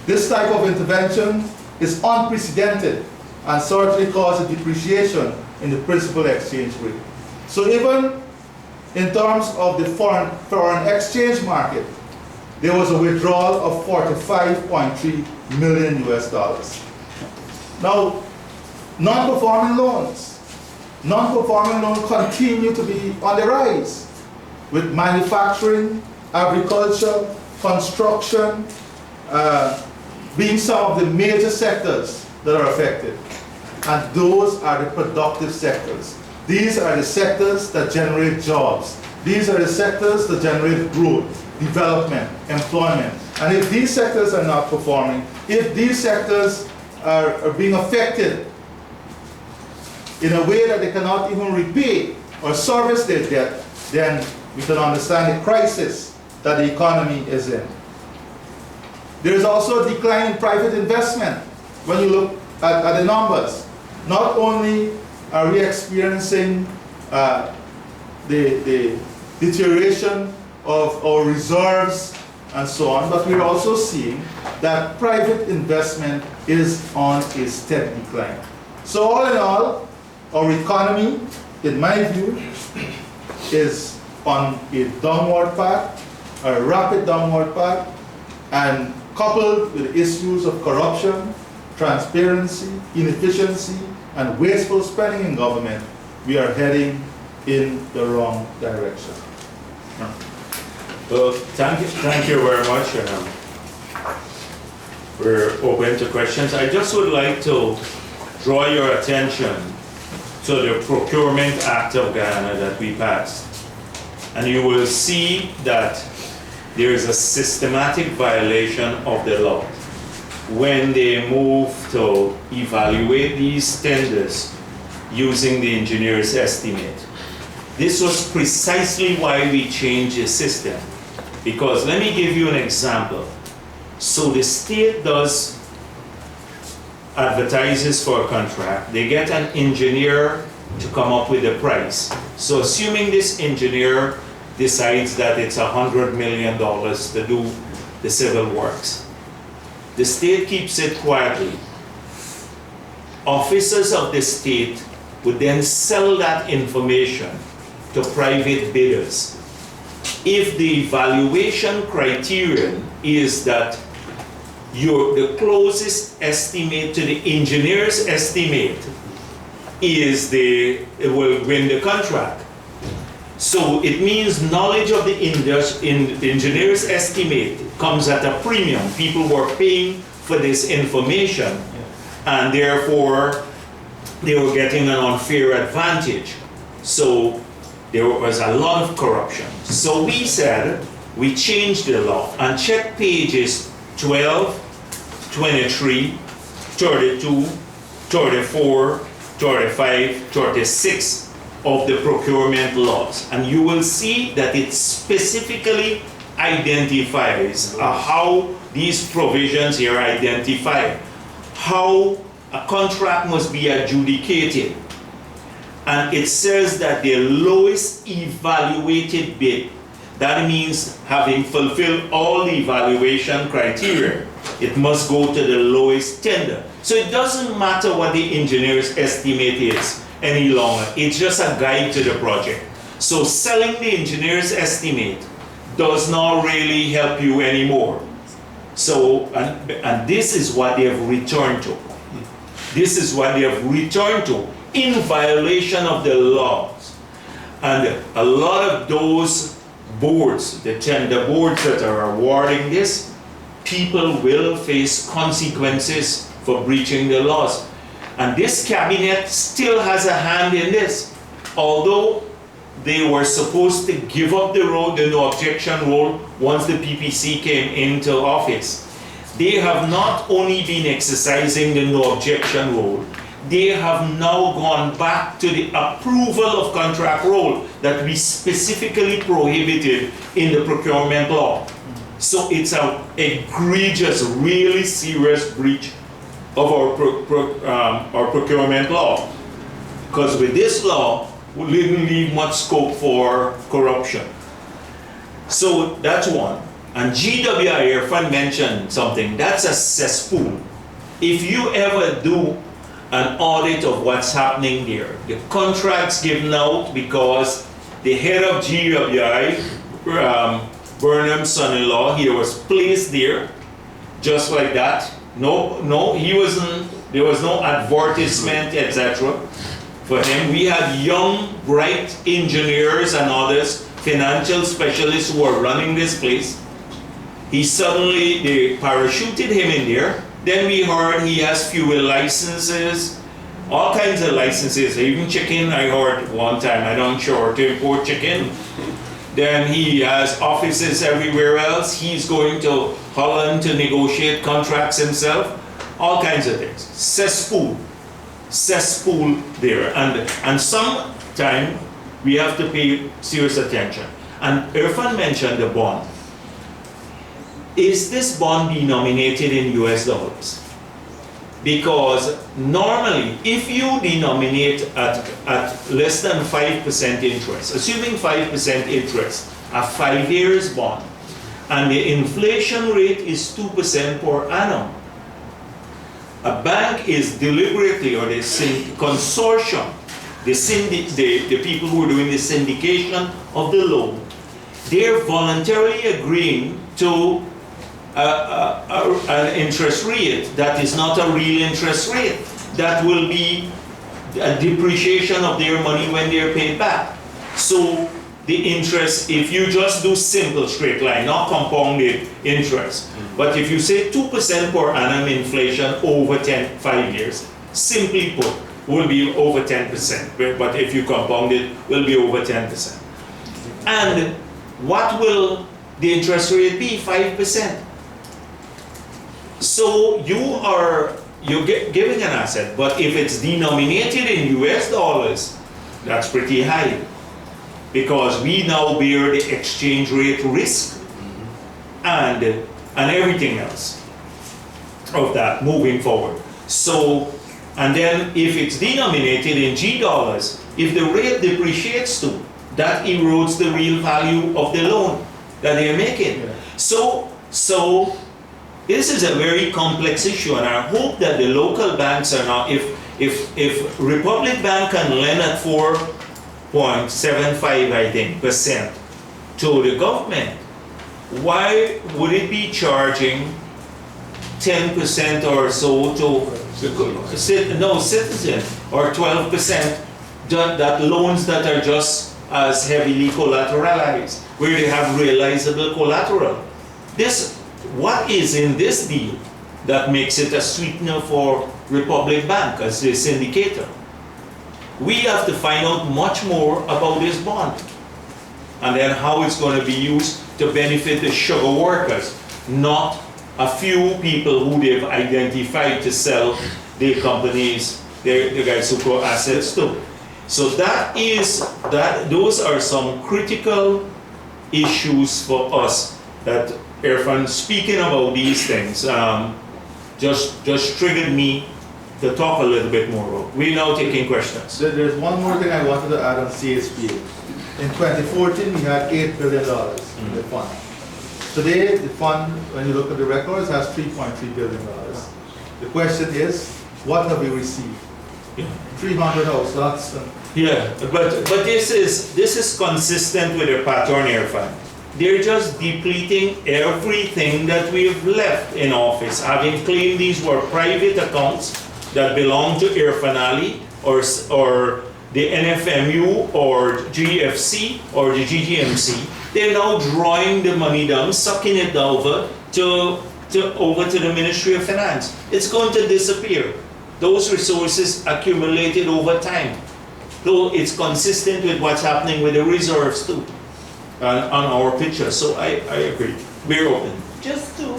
This type of intervention is unprecedented and certainly caused a depreciation in the principal exchange rate. So even in terms of the foreign exchange market, there was a withdrawal of 45.3 million US dollars. Now, non-performing loans continue to be on the rise, with manufacturing, agriculture, construction being some of the major sectors that are affected. And those are the productive sectors. These are the sectors that generate jobs. These are the sectors that generate growth, development, employment. And if these sectors are not performing, if these sectors are being affected in a way that they cannot even repay or service their debt, then we can understand the crisis that the economy is in. There is also a decline in private investment when you look at the numbers. Not only are we experiencing the deterioration of our reserves and so on, but we're also seeing that private investment is on a steady decline. So all in all, our economy, in my view, is on a downward path, a rapid downward path, and coupled with issues of corruption, transparency, inefficiency, and wasteful spending in government, we are heading in the wrong direction. Well, thank you very much. We're open to questions. I just would like to draw your attention to the Procurement Act of Guyana that we passed. And you will see that there is a systematic violation of the law when they move to evaluate these tenders using the engineer's estimate. This was precisely why we changed the system. Because let me give you an example. So the state advertises for a contract. They get an engineer to come up with a price. So assuming this engineer decides that it's $100 million to do the civil works, the state keeps it quietly. Officers of the state would then sell that information to private bidders. If the evaluation criterion is that the closest estimate to the engineer's estimate will win the contract. So it means knowledge of the engineer's estimate comes at a premium. People were paying for this information, and therefore they were getting an unfair advantage. So there was a lot of corruption. So we said, we changed the law, and check pages 12, 23, 32, 34, 35, 36 of the procurement laws. And you will see that it specifically identifies how these provisions here identify how a contract must be adjudicated. And it says that the lowest evaluated bid, that means having fulfilled all the evaluation criteria, it must go to the lowest tender. So it doesn't matter what the engineer's estimate is any longer. It's just a guide to the project. So selling the engineer's estimate does not really help you anymore. So, and this is what they have returned to. This is what they have returned to in violation of the laws. And a lot of those boards, the tender boards that are awarding this, people will face consequences for breaching the laws. And this cabinet still has a hand in this. Although they were supposed to give up the road, the no objection rule, once the PPC came into office. They have not only been exercising the no objection rule, they have now gone back to the approval of contract rule that we specifically prohibited in the procurement law. So it's an egregious, really serious breach of our procurement law. Because with this law, we didn't leave much scope for corruption. So that's one. And GWI, Irfan mentioned something, that's a cesspool. If you ever do an audit of what's happening there, the contracts given out because the head of GWI, Burnham's son-in-law, he was placed there just like that. No, he wasn't, there was no advertisement, etc. for him. We had young, bright engineers and others, financial specialists who were running this place. They parachuted him in there. Then we heard he has fuel licenses, all kinds of licenses, even chicken I heard one time, I'm not sure, to import chicken. Then he has offices everywhere else. He's going to Holland to negotiate contracts himself, all kinds of things. Cesspool there. And sometime we have to pay serious attention. And Irfan mentioned the bond. Is this bond denominated in US dollars? Because normally, if you denominate at less than 5% interest, assuming 5% interest, a 5 years bond, and the inflation rate is 2% per annum, a bank is deliberately, or the consortium, the people who are doing the syndication of the loan, they're voluntarily agreeing to an interest rate that is not a real interest rate. That will be a depreciation of their money when they're paid back. So the interest, if you just do simple straight line, not compounded interest, but if you say 2% per annum inflation over 5 years, simply put, will be over 10%. But if you compound it, will be over 10%. And what will the interest rate be? 5%. So you're giving an asset, but if it's denominated in US dollars, that's pretty high. Because we now bear the exchange rate risk and everything else of that moving forward. So, and then if it's denominated in G dollars, if the rate depreciates too, that erodes the real value of the loan that they're making. Yeah. So this is a very complex issue, and I hope that the local banks are now, if Republic Bank can lend at 4.75, I think, % to the government, why would it be charging 10% or so to citizen, or 12% that loans that are just as heavily collateralized, where they have realizable collateral? What is in this deal that makes it a sweetener for Republic Bank as the syndicator? We have to find out much more about this bond, and then how it's going to be used to benefit the sugar workers, not a few people who they've identified to sell their companies, their Gaisuko assets to. So those are some critical issues for us that Irfan, speaking about these things, just triggered me to talk a little bit more about. We're now taking questions. There's one more thing I wanted to add on CHP. In 2014, we had $8 billion in the fund. Today, the fund, when you look at the records, has $3.3 billion. The question is, what have we received? Yeah. 300 house lots. Yeah, but this is consistent with the pattern, Irfan. They're just depleting everything that we've left in office, having claimed these were private accounts that belong to Irfan Ali or the NFMU or GFC or the GGMC. They're now drawing the money down, sucking it over to the Ministry of Finance. It's going to disappear. Those resources accumulated over time. Though it's consistent with what's happening with the reserves too, on our picture. So I agree. We're open. Just two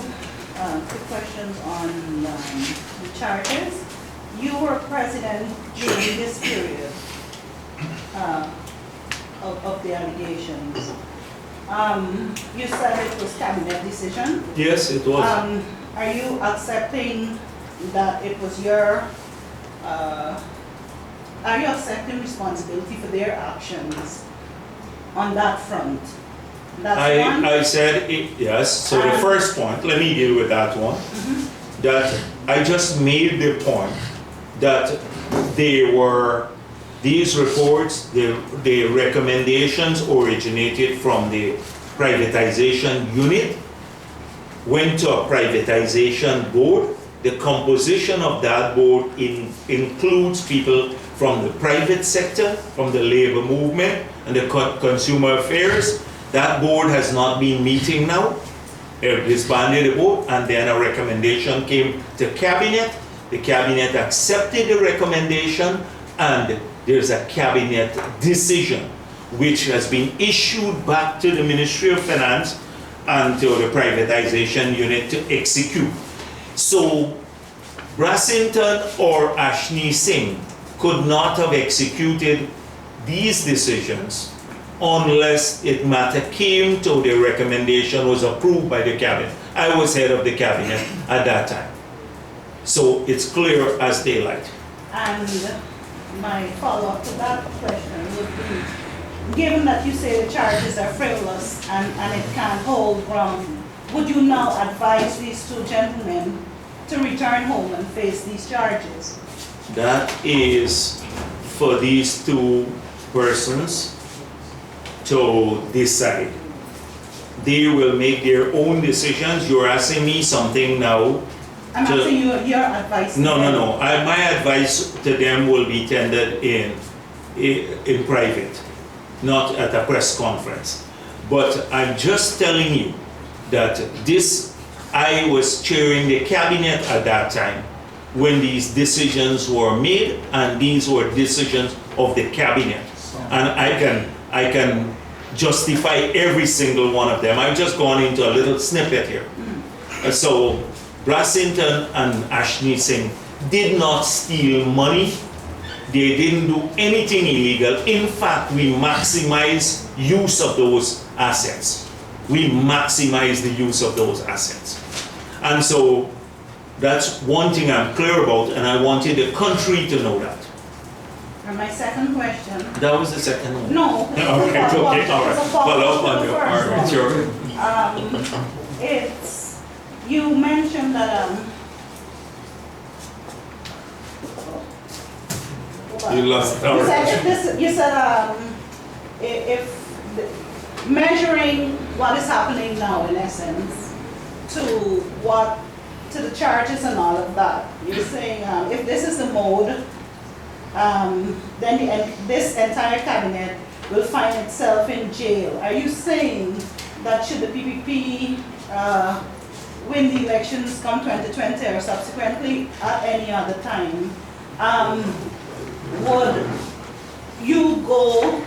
quick questions on the charges. You were president during this period of the allegations. You said it was cabinet decision. Yes, it was. Are you accepting that it was your, are you accepting responsibility for their actions on that front? That's one. I said it, yes. So the first point, let me deal with that one. That I just made the point that these reports, the recommendations originated from the privatization unit, went to a privatization board. The composition of that board includes people from the private sector, from the labor movement and the consumer affairs. That board has not been meeting now. It disbanded the board, and then a recommendation came to cabinet. The cabinet accepted the recommendation, and there's a cabinet decision which has been issued back to the Ministry of Finance and to the privatization unit to execute. So Brassington or Ashni Singh could not have executed these decisions unless it matter came to the recommendation was approved by the cabinet. I was head of the cabinet at that time. So it's clear as daylight. And my follow-up to that question would be, given that you say the charges are frivolous and it can't hold ground, would you now advise these two gentlemen to return home and face these charges? That is for these two persons to decide. They will make their own decisions. You're asking me something now. I'm asking you your advice. No. My advice to them will be tendered in private, not at a press conference. But I'm just telling you that I was chairing the cabinet at that time when these decisions were made, and these were decisions of the cabinet. And I can justify every single one of them. I've just gone into a little snippet here. So Brassington and Ashni Singh did not steal money. They didn't do anything illegal. In fact, we maximize use of those assets. We maximize the use of those assets. And so that's one thing I'm clear about, and I wanted the country to know that. And my second question. That was the second one. No. Okay, all right. Follow up on your argument. Sure. It's, you mentioned that You lost our you said if measuring what is happening now in essence to the charges and all of that, you're saying if this is the mode, then this entire cabinet will find itself in jail. Are you saying that should the PPP win the elections come 2020 or subsequently at any other time, would you go